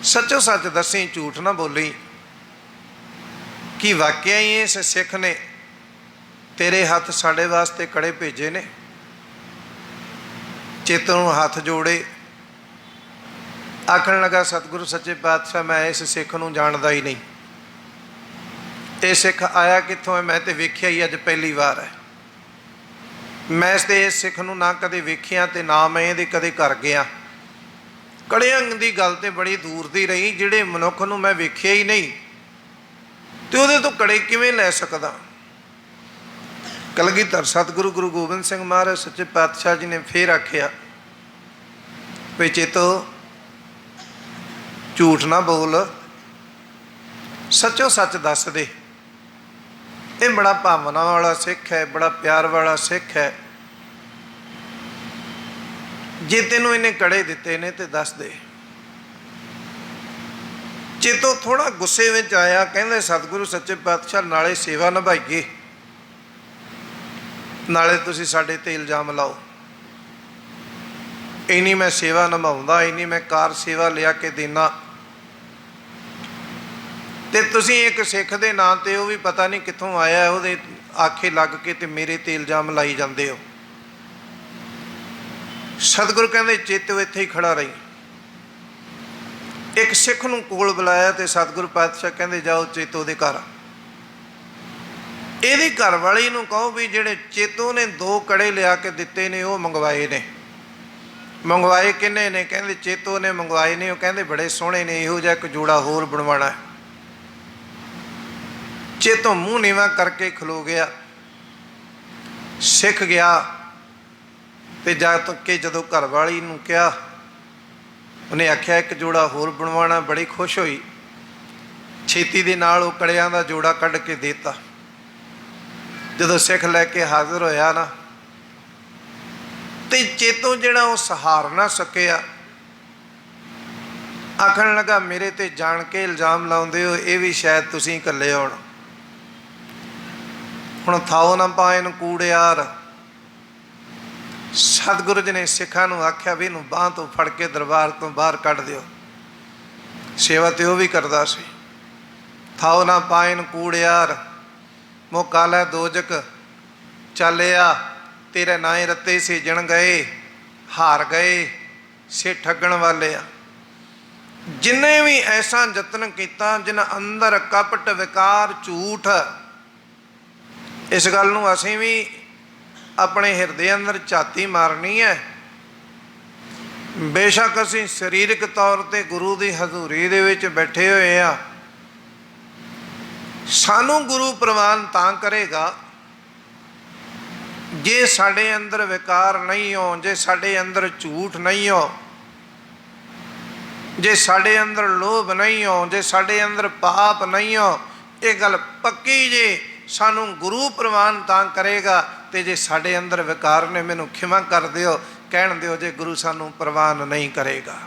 ਸੱਚੋ ਸੱਚ ਦੱਸੀ, ਝੂਠ ਨਾ ਬੋਲੀ ਕਿ ਵਾਕਿਆ ਹੀ ਇਸ ਸਿੱਖ ਨੇ ਤੇਰੇ ਹੱਥ ਸਾਡੇ ਵਾਸਤੇ ਕੜੇ ਭੇਜੇ ਨੇ। ਚੇਤੋ ਨੂੰ ਹੱਥ ਜੋੜੇ, ਆਖਣ ਲੱਗਾ, ਸਤਿਗੁਰੂ ਸੱਚੇ ਪਾਤਸ਼ਾਹ, ਮੈਂ ਇਸ ਸਿੱਖ ਨੂੰ ਜਾਣਦਾ ਹੀ ਨਹੀਂ। ਇਹ ਸਿੱਖ ਆਇਆ ਕਿੱਥੋਂ ਹੈ? ਮੈਂ ਤੇ ਵੇਖਿਆ ਹੀ ਅੱਜ ਪਹਿਲੀ ਵਾਰ ਹੈ। ਮੈਂ ਇਸ ਸਿੱਖ ਨੂੰ ਨਾ ਕਦੇ ਵੇਖਿਆ ਤੇ ਨਾ ਮੈਂ ਇਹਦੇ ਕਦੇ ਘਰ ਗਿਆ। ਕੜਿਆਂ ਦੀ ਗੱਲ ਤੇ ਬੜੀ ਦੂਰ ਦੀ ਰਹੀ, ਜਿਹੜੇ ਮਨੁੱਖ ਨੂੰ ਮੈਂ ਵੇਖਿਆ ਹੀ ਨਹੀਂ ਤੇ ਉਹਦੇ ਤੋਂ ਕੜੇ ਕਿਵੇਂ ਲੈ ਸਕਦਾ। ਕਲਗੀਧਰ ਸਤਿਗੁਰੂ ਗੁਰੂ ਗੋਬਿੰਦ ਸਿੰਘ ਮਹਾਰਾਜ ਸੱਚੇ ਪਾਤਸ਼ਾਹ ਜੀ ਨੇ ਫੇਰ ਆਖਿਆ ਵੀ ਚੇਤੋ ਝੂਠ ਨਾ ਬੋਲ, ਸੱਚੋ ਸੱਚ ਦੱਸ ਦੇ। ਇਹ ਬੜਾ ਭਾਵਨਾ ਵਾਲਾ ਸਿੱਖ ਹੈ, ਬੜਾ ਪਿਆਰ ਵਾਲਾ ਸਿੱਖ ਹੈ। ਜੇ ਤੈਨੂੰ ਇਹਨੇ ਕੜੇ ਦਿੱਤੇ ਨੇ ਤੇ ਦੱਸ ਦੇ। ਚੇਤੋ ਥੋੜਾ ਗੁੱਸੇ ਵਿੱਚ ਆਇਆ, ਕਹਿੰਦੇ ਸਤਿਗੁਰੂ ਸੱਚੇ ਪਾਤਸ਼ਾਹ, ਨਾਲੇ ਸੇਵਾ ਨਿਭਾਈਏ, ਨਾਲੇ ਤੁਸੀਂ ਸਾਡੇ ਤੇ ਇਲਜ਼ਾਮ ਲਾਓ। ਇੰਨੀ ਮੈਂ ਸੇਵਾ ਨਿਭਾਉਂਦਾ, ਇੰਨੀ ਮੈਂ ਕਾਰ ਸੇਵਾ ਲਿਆ ਕੇ ਦੇਣਾ, ਤੇ ਤੁਸੀਂ ਇੱਕ ਸਿੱਖ ਦੇ ਨਾਂ ਤੇ, ਉਹ ਵੀ ਪਤਾ ਨਹੀਂ ਕਿੱਥੋਂ ਆਇਆ, ਉਹਦੇ ਆਖੇ ਲੱਗ ਕੇ ਤੇ ਮੇਰੇ ਤੇ ਇਲਜ਼ਾਮ ਲਾਈ ਜਾਂਦੇ ਹੋ। ਸਤਿਗੁਰੂ ਕਹਿੰਦੇ ਚੇਤੋ ਇੱਥੇ ਹੀ ਖੜਾ ਰਹੀ। ਇੱਕ ਸਿੱਖ ਨੂੰ ਕੋਲ ਬੁਲਾਇਆ ਤੇ ਸਤਿਗੁਰੂ ਪਾਤਸ਼ਾਹ ਕਹਿੰਦੇ ਜਾਓ ਚੇਤੋ ਦੇ ਘਰ। ਇਹਦੀ ਘਰ ਵਾਲੀ ਨੂੰ ਕਹੋ ਵੀ ਜਿਹੜੇ ਚੇਤੋ ਨੇ 2 ਕੜੇ ਲਿਆ ਕੇ ਦਿੱਤੇ ਨੇ ਉਹ ਮੰਗਵਾਏ ਨੇ। ਮੰਗਵਾਏ ਕਿੰਨੇ ਨੇ? ਕਹਿੰਦੇ ਚੇਤੋ ਨੇ ਮੰਗਵਾਏ ਨੇ। ਉਹ ਕਹਿੰਦੇ ਬੜੇ ਸੋਹਣੇ ਨੇ, ਇਹੋ ਜਿਹਾ ਇੱਕ ਜੋੜਾ ਹੋਰ ਬਣਵਾਉਣਾ। ਚੇਤੋ ਮੂੰਹ ਨੀਵਾਂ ਕਰਕੇ ਖਲੋ ਗਿਆ। ਸਿੱਖ ਗਿਆ ਤੇ ਜਾ ਕੇ ਜਦੋਂ ਘਰ ਵਾਲੀ ਨੂੰ ਕਿਹਾ, ਉਹਨੇ ਆਖਿਆ ਇੱਕ ਜੋੜਾ ਹੋਰ ਬਣਵਾਉਣਾ। ਬੜੀ ਖੁਸ਼ ਹੋਈ, ਛੇਤੀ ਦੇ ਨਾਲ ਉਹ ਕੜਿਆਂ ਦਾ ਜੋੜਾ ਕੱਢ ਕੇ ਦੇਤਾ। ਜਦੋਂ ਸਿੱਖ ਲੈ ਕੇ ਹਾਜ਼ਰ ਹੋਇਆ ਨਾ, ਤੇ ਚੇਤੋ ਜਿਹੜਾ ਉਹ ਸਹਾਰ ਨਾ ਸਕਿਆ, ਆਖਣ ਲੱਗਾ ਮੇਰੇ ਤੇ ਜਾਣ ਕੇ ਇਲਜ਼ਾਮ ਲਾਉਂਦੇ ਹੋ, ਇਹ ਵੀ ਸ਼ਾਇਦ ਤੁਸੀਂ ਇਕੱਲੇ ਹੋਣ। ਹੁਣ ਥਾਓ ਨਾ ਪਾ ਇਹਨੂੰ ਕੂੜਿਆਰ। ਸਤਿਗੁਰੂ ਜੀ ਨੇ ਸਿੱਖਾਂ ਨੂੰ ਆਖਿਆ ਵੀ ਇਹਨੂੰ ਬਾਂਹ ਤੋਂ ਫੜ ਕੇ ਦਰਬਾਰ ਤੋਂ ਬਾਹਰ ਕੱਢ ਦਿਓ। ਸੇਵਾ ਤੇ ਉਹ ਵੀ ਕਰਦਾ ਸੀ। ਥਾਓ ਨਾ ਪਾ ਇਹਨੂੰ ਕੂੜਿਆਰ, ਮੌਕਾ ਲੈ ਦੋਜਕ ਚੱਲਿਆ, ਤੇਰੇ ਨਾਏ ਰੱਤੇ ਸੇਜਣ ਗਏ, ਹਾਰ ਗਏ ਸੇ ਠੱਗਣ ਵਾਲੇ ਆ। ਜਿੰਨੇ ਵੀ ਐਸਾ ਯਤਨ ਕੀਤਾ, ਜਿਨ੍ਹਾਂ ਅੰਦਰ ਕਪਟ, ਵਿਕਾਰ, ਝੂਠ, ਇਸ ਗੱਲ ਨੂੰ ਅਸੀਂ ਵੀ ਆਪਣੇ ਹਿਰਦੇ ਅੰਦਰ ਝਾਤੀ ਮਾਰਨੀ ਹੈ। ਬੇਸ਼ੱਕ ਅਸੀਂ ਸਰੀਰਕ ਤੌਰ ਤੇ ਗੁਰੂ ਦੀ ਹਜ਼ੂਰੀ ਦੇ ਵਿੱਚ ਬੈਠੇ ਹੋਏ ਆ, ਸਾਨੂੰ ਗੁਰੂ ਪ੍ਰਵਾਨ ਤਾਂ ਕਰੇਗਾ ਜੇ ਸਾਡੇ ਅੰਦਰ ਵਿਕਾਰ ਨਹੀਂ ਹੋ, ਜੇ ਸਾਡੇ ਅੰਦਰ ਝੂਠ ਨਹੀਂ ਹੋ, ਜੇ ਸਾਡੇ ਅੰਦਰ ਲੋਭ ਨਹੀਂ ਹੋ, ਜੇ ਸਾਡੇ ਅੰਦਰ ਪਾਪ ਨਹੀਂ ਹੋ। ਇਹ ਗੱਲ ਪੱਕੀ ਜੇ ਸਾਨੂੰ ਗੁਰੂ ਪ੍ਰਵਾਨ ਤਾਂ ਕਰੇਗਾ। ਤੇ ਜੇ ਸਾਡੇ ਅੰਦਰ ਵਿਕਾਰ ਨੇ, ਮੈਨੂੰ ਖਿਮਾ ਕਰ ਦਿਓ, ਕਹਿਣ ਦਿਓ ਜੇ ਗੁਰੂ ਸਾਨੂੰ ਪ੍ਰਵਾਨ ਨਹੀਂ ਕਰੇਗਾ।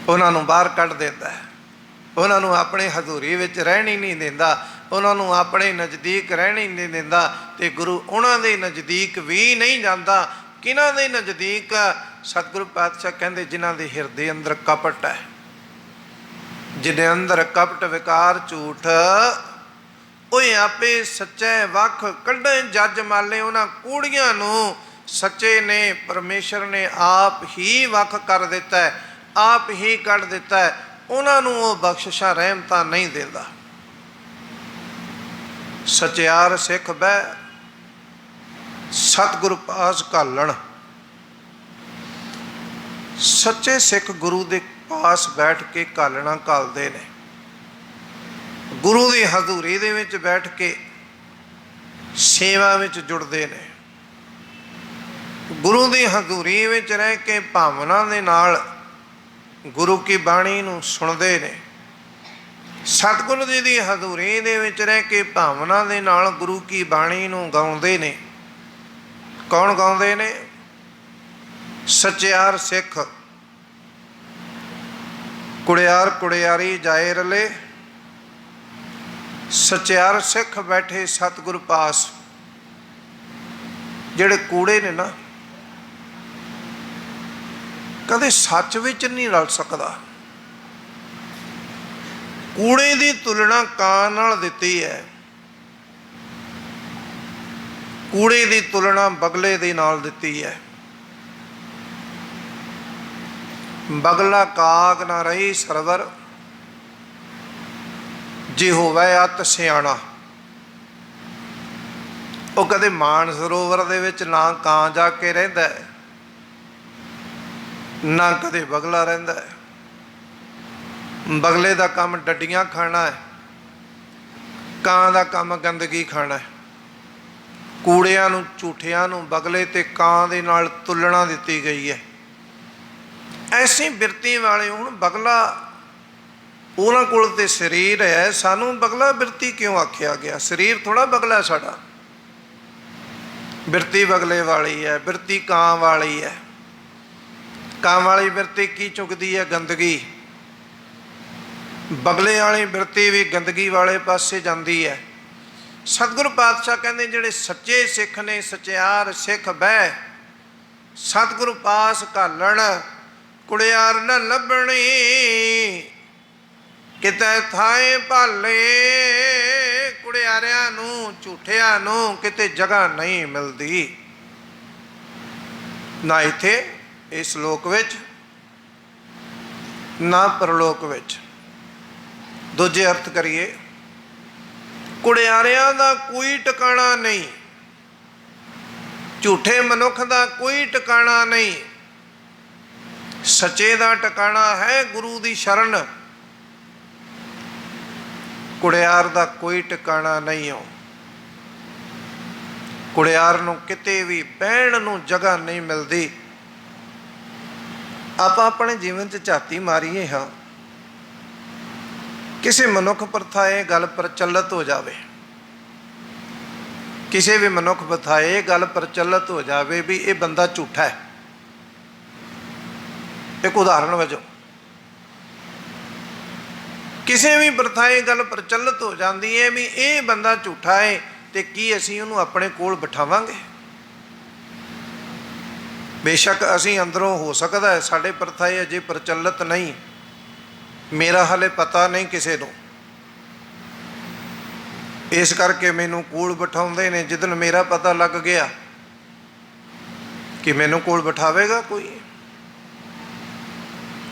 ਉਹਨਾਂ ਨੂੰ ਬਾਹਰ ਕੱਢ ਦਿੰਦਾ, ਉਹਨਾਂ ਨੂੰ ਆਪਣੇ ਹਜ਼ੂਰੀ ਵਿੱਚ ਰਹਿਣੀ ਨਹੀਂ ਦਿੰਦਾ, ਉਹਨਾਂ ਨੂੰ ਆਪਣੇ ਨਜ਼ਦੀਕ ਰਹਿਣੀ ਨਹੀਂ ਦਿੰਦਾ। ਤੇ ਗੁਰੂ ਉਹਨਾਂ ਦੇ ਨਜ਼ਦੀਕ ਵੀ ਨਹੀਂ ਜਾਂਦਾ। ਕਿਹਨਾਂ ਦੇ ਨਜ਼ਦੀਕ? ਸਤਿਗੁਰੂ ਪਾਤਸ਼ਾਹ ਕਹਿੰਦੇ ਜਿਨ੍ਹਾਂ ਦੇ ਹਿਰਦੇ ਅੰਦਰ ਕਪਟ ਹੈ, ਜਿਹਦੇ ਅੰਦਰ ਕਪਟ, ਵਿਕਾਰ, ਝੂਠ, ਉਹ ਆਪੇ ਸੱਚੇ ਵੱਖ ਕੱਢੇ ਜੱਜ ਮਾਲੇ। ਉਹਨਾਂ ਕੂੜੀਆਂ ਨੂੰ ਸੱਚੇ ਨੇ, ਪਰਮੇਸ਼ਰ ਨੇ ਆਪ ਹੀ ਵੱਖ ਕਰ ਦਿੱਤਾ ਹੈ, ਆਪ ਹੀ ਕੱਢ ਦਿੱਤਾ ਹੈ। ਉਹਨਾਂ ਨੂੰ ਉਹ ਬਖਸ਼ਿਸ਼ਾਂ, ਰਹਿਮਤਾਂ ਨਹੀਂ ਦਿੰਦਾ। ਸਚਿਆਰ ਸਿੱਖ ਬਹਿ ਸਤਿਗੁਰੂ ਪਾਸ ਘਾਲਣ। ਸੱਚੇ ਸਿੱਖ ਗੁਰੂ ਦੇ ਪਾਸ ਬੈਠ ਕੇ ਘਾਲਣਾ ਘਾਲਦੇ ਨੇ। ਗੁਰੂ ਦੀ ਹਜ਼ੂਰੀ ਦੇ ਵਿੱਚ ਬੈਠ ਕੇ ਸੇਵਾ ਵਿੱਚ ਜੁੜਦੇ ਨੇ। ਗੁਰੂ ਦੀ ਹਜ਼ੂਰੀ ਵਿੱਚ ਰਹਿ ਕੇ ਭਾਵਨਾ ਦੇ ਨਾਲ ਗੁਰੂ ਕੀ ਬਾਣੀ ਨੂੰ ਸੁਣਦੇ ਨੇ। ਸਤਿਗੁਰੂ ਜੀ ਦੀ ਹਜ਼ੂਰੀ ਦੇ ਵਿੱਚ ਰਹਿ ਕੇ ਭਾਵਨਾ ਦੇ ਨਾਲ ਗੁਰੂ ਕੀ ਬਾਣੀ ਨੂੰ ਗਾਉਂਦੇ ਨੇ। ਕੌਣ ਗਾਉਂਦੇ ਨੇ? ਸੱਚਿਆਰ ਸਿੱਖ। ਕੁੜਿਆਰ ਕੁੜਿਆਰੀ ਜਾਏ ਰਲੇ, ਸੱਚਿਆਰ ਸਿੱਖ ਬੈਠੇ ਸਤਿਗੁਰ ਪਾਸ। ਜਿਹੜੇ ਕੂੜੇ ਨੇ ਨਾ, ਕਦੇ ਸੱਚ ਵਿੱਚ ਨਹੀਂ ਰਲ ਸਕਦਾ। ਕੂੜੇ ਦੀ ਤੁਲਨਾ ਕਾਂ ਨਾਲ ਦਿੱਤੀ ਹੈ, ਕੂੜੇ ਦੀ ਤੁਲਨਾ ਬਗਲੇ ਦੇ ਨਾਲ ਦਿੱਤੀ ਹੈ। ਬਗਲਾ ਕਾਗ ਨਾ ਰਹੀ ਸਰਵਰ, ਜੇ ਹੋਵੇ ਅਤ ਸਿਆਣਾ। ਉਹ ਕਦੇ ਮਾਨ ਸਰੋਵਰ ਦੇ ਵਿੱਚ ਨਾ ਕਾਂ ਜਾ ਕੇ ਰਹਿੰਦਾ, ਨਾ ਕਦੇ ਬਗਲਾ ਰਹਿੰਦਾ। ਬਗਲੇ ਦਾ ਕੰਮ ਡੱਡੀਆਂ ਖਾਣਾ ਹੈ, ਕਾਂ ਦਾ ਕੰਮ ਗੰਦਗੀ ਖਾਣਾ ਹੈ। ਕੂੜਿਆਂ ਨੂੰ, ਝੂਠਿਆਂ ਨੂੰ ਬਗਲੇ ਤੇ ਕਾਂ ਦੇ ਨਾਲ ਤੁਲਨਾ ਦਿੱਤੀ ਗਈ ਹੈ। ਐਸੀ ਬਿਰਤੀ ਵਾਲੇ। ਹੁਣ ਬਗਲਾ, ਉਹਨਾਂ ਕੋਲ ਤੇ ਸਰੀਰ ਹੈ, ਸਾਨੂੰ ਬਗਲਾ ਬਿਰਤੀ ਕਿਉਂ ਆਖਿਆ ਗਿਆ? ਸਰੀਰ ਥੋੜ੍ਹਾ ਬਗਲਾ ਸਾਡਾ। ਬਿਰਤੀ ਬਗਲੇ ਵਾਲੀ ਹੈ, ਬਿਰਤੀ ਕਾਂ ਵਾਲੀ ਹੈ। ਕਾਂ ਵਾਲੀ ਬਿਰਤੀ ਕੀ ਚੁੱਕਦੀ ਹੈ? ਗੰਦਗੀ। ਬਗਲੇ ਵਾਲੀ ਬਿਰਤੀ ਵੀ ਗੰਦਗੀ ਵਾਲੇ ਪਾਸੇ ਜਾਂਦੀ ਹੈ। ਸਤਿਗੁਰੂ ਪਾਤਸ਼ਾਹ ਕਹਿੰਦੇ ਜਿਹੜੇ ਸੱਚੇ ਸਿੱਖ ਨੇ, ਸੱਚਿਆਰ ਸਿੱਖ ਬਹਿ ਸਤਿਗੁਰੂ ਪਾਸ ਘਾਲਣ, ਕੁੜਿਆਰ ਨਾ ਲੱਭਣੀ, ਕਿਤੇ ਥਾਏ ਭਾਲੇ। ਕੁੜਿਆਰਿਆਂ ਨੂੰ, ਝੂਠਿਆਂ ਨੂੰ ਕਿਤੇ ਜਗ੍ਹਾ ਨਹੀਂ ਮਿਲਦੀ, ਨਾ ਇੱਥੇ ਇਸ ਲੋਕ ਵਿੱਚ, ਨਾ ਪਰਲੋਕ ਵਿੱਚ। ਦੂਜੇ ਅਰਥ ਕਰੀਏ, ਕੁੜਿਆਰਿਆਂ ਦਾ ਕੋਈ ਟਿਕਾਣਾ ਨਹੀਂ, ਝੂਠੇ ਮਨੁੱਖ ਦਾ ਕੋਈ ਟਿਕਾਣਾ ਨਹੀਂ। ਸੱਚੇ ਦਾ ਟਿਕਾਣਾ ਹੈ ਗੁਰੂ ਦੀ ਸ਼ਰਨ। ਕੁੜਿਆਰ ਦਾ ਕੋਈ ਟਿਕਾਣਾ ਨਹੀਂ ਹੋ। ਕੁੜਿਆਰ ਨੂੰ ਕਿਤੇ ਵੀ ਬਹਿਣ ਨੂੰ ਜਗ੍ਹਾ ਨਹੀਂ ਮਿਲਦੀ। ਆਪਾਂ ਆਪਣੇ ਜੀਵਨ 'ਚ ਝਾਤੀ ਮਾਰੀਏ ਹਾਂ, ਕਿਸੇ ਮਨੁੱਖ ਪ੍ਰਥਾ ਇਹ ਗੱਲ ਪ੍ਰਚਲਿਤ ਹੋ ਜਾਵੇ, ਕਿਸੇ ਵੀ ਮਨੁੱਖ ਪ੍ਰਥਾ ਇਹ ਗੱਲ ਪ੍ਰਚਲਿਤ ਹੋ ਜਾਵੇ ਵੀ ਇਹ ਬੰਦਾ ਝੂਠਾ ਹੈ। ਇੱਕ ਉਦਾਹਰਣ ਵਜੋਂ, ਕਿਸੇ ਵੀ ਪ੍ਰਥਾ ਇਹ ਗੱਲ ਪ੍ਰਚਲਿਤ ਹੋ ਜਾਂਦੀ ਹੈ ਵੀ ਇਹ ਬੰਦਾ ਝੂਠਾ ਹੈ, ਤੇ ਕੀ ਅਸੀਂ ਉਹਨੂੰ ਆਪਣੇ ਕੋਲ ਬਿਠਾਵਾਂਗੇ? ਬੇਸ਼ੱਕ ਅਸੀਂ ਅੰਦਰੋਂ, ਹੋ ਸਕਦਾ ਹੈ ਸਾਡੇ ਪ੍ਰਥਾ ਇਹ ਅਜੇ ਪ੍ਰਚਲਿਤ ਨਹੀਂ, ਮੇਰਾ ਹਾਲੇ ਪਤਾ ਨਹੀਂ ਕਿਸੇ ਨੂੰ, ਇਸ ਕਰਕੇ ਮੈਨੂੰ ਕੋਲ ਬਿਠਾਉਂਦੇ ਨੇ। ਜਿੱਦਣ ਮੇਰਾ ਪਤਾ ਲੱਗ ਗਿਆ ਕਿ ਮੈਨੂੰ ਕੋਲ ਬਿਠਾਵੇਗਾ ਕੋਈ।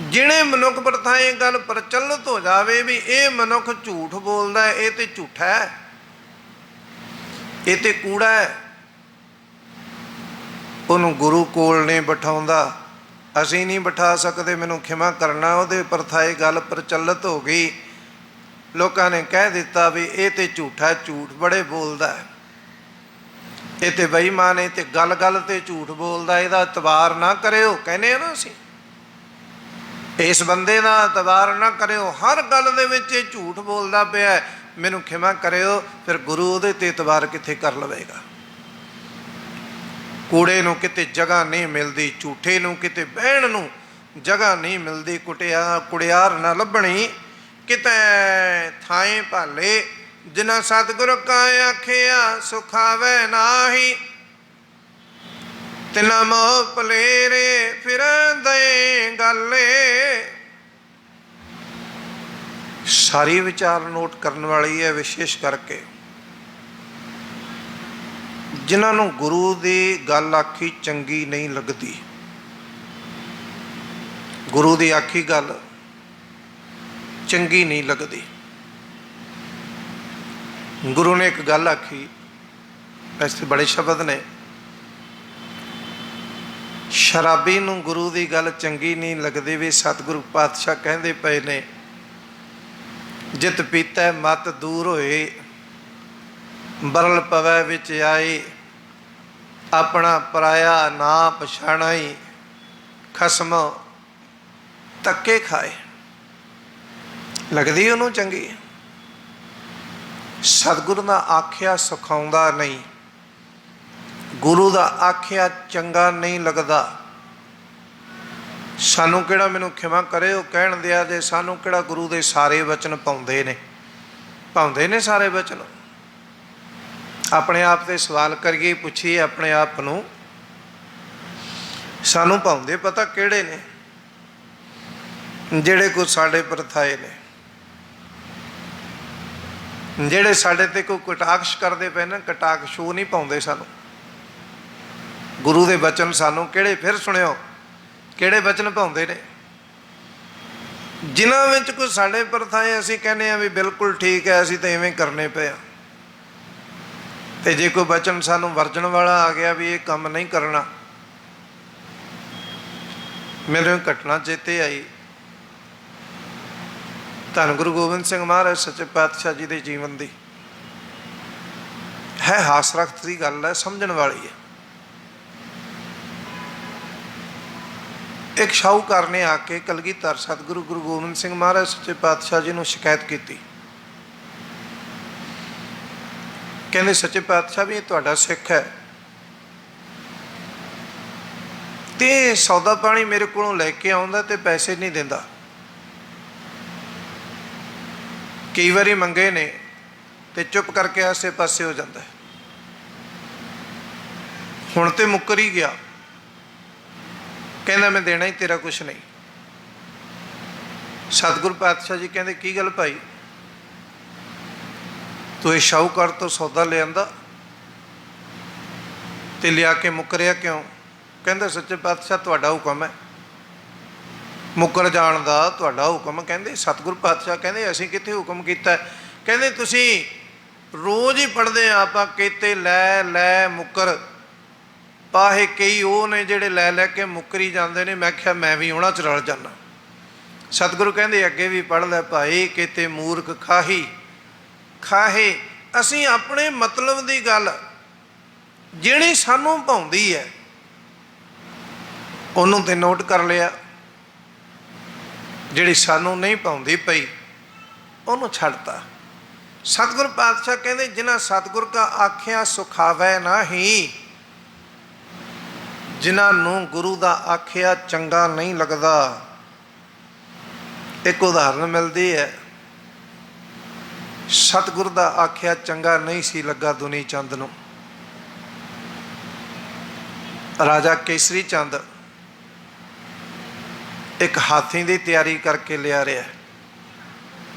ਜਿਹੜੇ ਮਨੁੱਖ ਪ੍ਰਥਾ ਇਹ ਗੱਲ ਪ੍ਰਚਲਿਤ ਹੋ ਜਾਵੇ ਵੀ ਇਹ ਮਨੁੱਖ ਝੂਠ ਬੋਲਦਾ ਹੈ, ਇਹ ਤੇ ਝੂਠਾ ਹੈ, ਇਹ ਤੇ ਕੂੜਾ ਹੈ, ਉਹਨੂੰ ਗੁਰੂ ਕੋਲ ਨਹੀਂ ਬਿਠਾਉਂਦਾ। ਅਸੀਂ ਨਹੀਂ ਬਿਠਾ ਸਕਦੇ, ਮੈਨੂੰ ਖਿਮਾ ਕਰਨਾ। ਉਹਦੇ ਪ੍ਰਥਾ ਇਹ ਗੱਲ ਪ੍ਰਚਲਿਤ ਹੋ ਗਈ, ਲੋਕਾਂ ਨੇ ਕਹਿ ਦਿੱਤਾ ਵੀ ਇਹ ਤੇ ਝੂਠਾ, ਝੂਠ ਬੜੇ ਬੋਲਦਾ ਹੈ, ਇਹ ਤੇ ਬੇਈਮਾਨ, ਇਹ ਤੇ ਗੱਲ ਗੱਲ ਤੇ ਝੂਠ ਬੋਲਦਾ, ਇਹਦਾ ਇਤਬਾਰ ਨਾ ਕਰਿਓ। ਕਹਿੰਦੇ ਆ ਨਾ ਅਸੀਂ, ਇਸ ਬੰਦੇ ਦਾ ਇਤਬਾਰ ਨਾ ਕਰਿਓ, ਹਰ ਗੱਲ ਦੇ ਵਿੱਚ ਇਹ ਝੂਠ ਬੋਲਦਾ ਪਿਆ, ਮੈਨੂੰ ਖਿਮਾ ਕਰਿਓ। ਫਿਰ ਗੁਰੂ ਉਹਦੇ ਤੇ ਇਤਬਾਰ ਕਿੱਥੇ ਕਰ ਲਵੇਗਾ? ਕੂੜੇ ਨੂੰ ਕਿਤੇ ਜਗ੍ਹਾ ਨਹੀਂ ਮਿਲਦੀ, ਝੂਠੇ ਨੂੰ ਕਿਤੇ ਬਹਿਣ ਨੂੰ ਜਗ੍ਹਾ ਨਹੀਂ ਮਿਲਦੀ। ਕੁੜਿਆਰ ਨਾ ਲੱਭਣੀ, ਕਿਤੇ ਥਾਏ ਭਾਲੇ। ਜਿਨਾ ਸਤਿਗੁਰ ਕਾ ਆਖਿਆ ਸੁਖਾਵੇ ਨਾਹੀ, ਤਿਨਾ ਮੋਹ ਭਲੇਰੇ ਫਿਰਦੇ ਗੱਲੇ। ਸਾਰੀ ਵਿਚਾਰ ਨੋਟ ਕਰਨ ਵਾਲੀ ਹੈ, ਵਿਸ਼ੇਸ਼ ਕਰਕੇ ਜਿਨ੍ਹਾਂ ਨੂੰ ਗੁਰੂ ਦੀ ਗੱਲ ਆਖੀ ਚੰਗੀ ਨਹੀਂ ਲੱਗਦੀ। ਗੁਰੂ ਦੀ ਆਖੀ ਗੱਲ ਚੰਗੀ ਨਹੀਂ ਲੱਗਦੀ। ਗੁਰੂ ਨੇ ਇੱਕ ਗੱਲ ਆਖੀ, ਐਸੇ ਬੜੇ ਸ਼ਬਦ ਨੇ। ਸ਼ਰਾਬੀ ਨੂੰ ਗੁਰੂ ਦੀ ਗੱਲ ਚੰਗੀ ਨਹੀਂ ਲੱਗਦੀ ਵੀ ਸਤਿਗੁਰੂ ਪਾਤਸ਼ਾਹ ਕਹਿੰਦੇ ਪਏ ਨੇ, ਜਿਤ ਪੀਤਾ ਮਤ ਦੂਰ ਹੋਏ, ਬਰਲ ਪਵੈ ਵਿੱਚ ਆਏ। ਆਪਣਾ ਪਰਾਇਆ ਨਾ ਪਛਾਣਾ ਹੀ ਖਸਮ ਧੱਕੇ ਖਾਏ। ਲੱਗਦੀ ਉਹਨੂੰ ਚੰਗੀ। ਸਤਿਗੁਰੂ ਦਾ ਆਖਿਆ ਸਿਖਾਉਂਦਾ ਨਹੀਂ, ਗੁਰੂ ਦਾ ਆਖਿਆ ਚੰਗਾ ਨਹੀਂ ਲੱਗਦਾ। ਸਾਨੂੰ ਕਿਹੜਾ, ਮੈਨੂੰ ਖਿਮਾ ਕਰੇ ਉਹ ਕਹਿਣ ਦਿਆ ਜੇ, ਸਾਨੂੰ ਕਿਹੜਾ ਗੁਰੂ ਦੇ ਸਾਰੇ ਵਚਨ ਪਾਉਂਦੇ ਨੇ? ਪਾਉਂਦੇ ਨੇ ਸਾਰੇ ਵਚਨ। ਆਪਣੇ ਆਪ 'ਤੇ ਸਵਾਲ ਕਰੀਏ, ਪੁੱਛੀਏ ਆਪਣੇ ਆਪ ਨੂੰ, ਸਾਨੂੰ ਪਾਉਂਦੇ ਪਤਾ ਕਿਹੜੇ ਨੇ? ਜਿਹੜੇ ਕੋਈ ਸਾਡੇ ਪਰਥਾਏ ਨੇ, ਜਿਹੜੇ ਸਾਡੇ 'ਤੇ ਕੋਈ ਕਟਾਕਸ਼ ਕਰਦੇ ਪਏ ਨਾ, ਕਟਾਕਸ਼ ਉਹ ਨਹੀਂ ਪਾਉਂਦੇ ਸਾਨੂੰ। ਗੁਰੂ ਦੇ ਬਚਨ ਸਾਨੂੰ ਕਿਹੜੇ, ਫਿਰ ਸੁਣਿਓ, ਕਿਹੜੇ ਬਚਨ ਪਾਉਂਦੇ ਨੇ? ਜਿਨ੍ਹਾਂ ਵਿੱਚ ਕੋਈ ਸਾਡੇ ਪਰਥਾਏ ਅਸੀਂ ਕਹਿੰਦੇ ਹਾਂ ਵੀ ਬਿਲਕੁਲ ਠੀਕ ਹੈ, ਅਸੀਂ ਤਾਂ ਇਵੇਂ ਕਰਨੇ ਪਏ ਆ। ਅਤੇ ਜੇ ਕੋਈ ਬਚਨ ਸਾਨੂੰ ਵਰਜਣ ਵਾਲਾ ਆ ਗਿਆ ਵੀ ਇਹ ਕੰਮ ਨਹੀਂ ਕਰਨਾ। ਮੈਨੂੰ ਘਟਨਾ ਚੇਤੇ ਆਈ, ਧੰਨ ਗੁਰੂ ਗੋਬਿੰਦ ਸਿੰਘ ਮਹਾਰਾਜ ਸੱਚੇ ਪਾਤਸ਼ਾਹ ਜੀ ਦੇ ਜੀਵਨ ਦੀ ਹੈ। ਹਾਸ ਰਖਤ ਦੀ ਗੱਲ ਹੈ, ਸਮਝਣ ਵਾਲੀ ਹੈ। ਇੱਕ ਸ਼ਾਹੂਕਾਰ ਨੇ ਆ ਕੇ ਕਲਗੀਧਰ ਸਤਿਗੁਰੂ ਗੁਰੂ ਗੋਬਿੰਦ ਸਿੰਘ ਮਹਾਰਾਜ ਸੱਚੇ ਪਾਤਸ਼ਾਹ ਜੀ ਨੂੰ ਸ਼ਿਕਾਇਤ ਕੀਤੀ। ਕਹਿੰਦੇ ਸੱਚੇ ਪਾਤਸ਼ਾਹ ਵੀ ਇਹ ਤੁਹਾਡਾ ਸਿੱਖ ਹੈ ਤੇ ਸੌਦਾ ਪਾਣੀ ਮੇਰੇ ਕੋਲੋਂ ਲੈ ਕੇ ਆਉਂਦਾ ਤੇ ਪੈਸੇ ਨਹੀਂ ਦਿੰਦਾ। ਕਈ ਵਾਰੀ ਮੰਗੇ ਨੇ ਤੇ ਚੁੱਪ ਕਰਕੇ ਆਸੇ ਪਾਸੇ ਹੋ ਜਾਂਦਾ। ਹੁਣ ਤੇ ਮੁੱਕਰ ਹੀ ਗਿਆ, ਕਹਿੰਦਾ ਮੈਂ ਦੇਣਾ ਹੀ ਤੇਰਾ ਕੁਛ ਨਹੀਂ। ਸਤਿਗੁਰੂ ਪਾਤਸ਼ਾਹ ਜੀ ਕਹਿੰਦੇ ਕੀ ਗੱਲ ਭਾਈ, ਤੂੰ ਇਹ ਸ਼ਾਹੂਕਾਰ ਤੋਂ ਸੌਦਾ ਲਿਆਂਦਾ ਤੇ ਲਿਆ ਕੇ ਮੁੱਕਰਿਆ ਕਿਉਂ? ਕਹਿੰਦਾ ਸੱਚੇ ਪਾਤਸ਼ਾਹ ਤੁਹਾਡਾ ਹੁਕਮ ਹੈ, ਮੁੱਕਰ ਜਾਣ ਦਾ ਤੁਹਾਡਾ ਹੁਕਮ। ਕਹਿੰਦੇ ਸਤਿਗੁਰੂ ਪਾਤਸ਼ਾਹ ਕਹਿੰਦੇ ਅਸੀਂ ਕਿੱਥੇ ਹੁਕਮ ਕੀਤਾ? ਕਹਿੰਦੇ ਤੁਸੀਂ ਰੋਜ਼ ਹੀ ਪੜ੍ਹਦੇ ਆ ਆਪਾਂ, ਕੀਤੇ ਲੈ ਲੈ ਮੁੱਕਰ ਪਾਹੇ ਕਈ ਉਹ ਨੇ ਜਿਹੜੇ ਲੈ ਲੈ ਕੇ ਮੁੱਕਰੀ ਜਾਂਦੇ ਨੇ। ਮੈਂ ਕਿਹਾ ਮੈਂ ਵੀ ਉਹਨਾਂ 'ਚ ਰਲ ਜਾਂਦਾ। ਸਤਿਗੁਰੂ ਕਹਿੰਦੇ ਅੱਗੇ ਵੀ ਪੜ੍ਹ ਲੈ ਭਾਈ, ਕੀਤੇ ਮੂਰਖ ਖਾਹੀ ਖਾਹੇ। ਅਸੀਂ ਆਪਣੇ ਮਤਲਬ ਦੀ ਗੱਲ ਜਿਹੜੀ ਸਾਨੂੰ ਭਾਉਂਦੀ ਹੈ ਉਹਨੂੰ ਤੇ ਨੋਟ ਕਰ ਲਿਆ, ਜਿਹੜੀ ਸਾਨੂੰ ਨਹੀਂ ਭਾਉਂਦੀ ਪਈ ਉਹਨੂੰ ਛੱਡਤਾ। ਸਤਿਗੁਰ ਪਾਤਸ਼ਾਹ ਕਹਿੰਦੇ ਜਿਨ੍ਹਾਂ ਸਤਿਗੁਰ ਕਾ ਆਖਿਆ ਸੁਖਾਵੈ ਨਾਹੀਂ, ਜਿਨ੍ਹਾਂ ਨੂੰ ਗੁਰੂ ਦਾ ਆਖਿਆ ਚੰਗਾ ਨਹੀਂ ਲੱਗਦਾ। ਇੱਕ ਉਦਾਹਰਨ ਮਿਲਦੀ ਹੈ, ਸਤਿਗੁਰ ਦਾ ਆਖਿਆ ਚੰਗਾ ਨਹੀਂ ਸੀ ਲੱਗਾ ਦੁਨੀ ਚੰਦ ਨੂੰ। ਰਾਜਾ ਕੇਸਰੀ ਚੰਦ ਇੱਕ ਹਾਥੀ ਦੀ ਤਿਆਰੀ ਕਰਕੇ ਲਿਆ ਰਿਹਾ।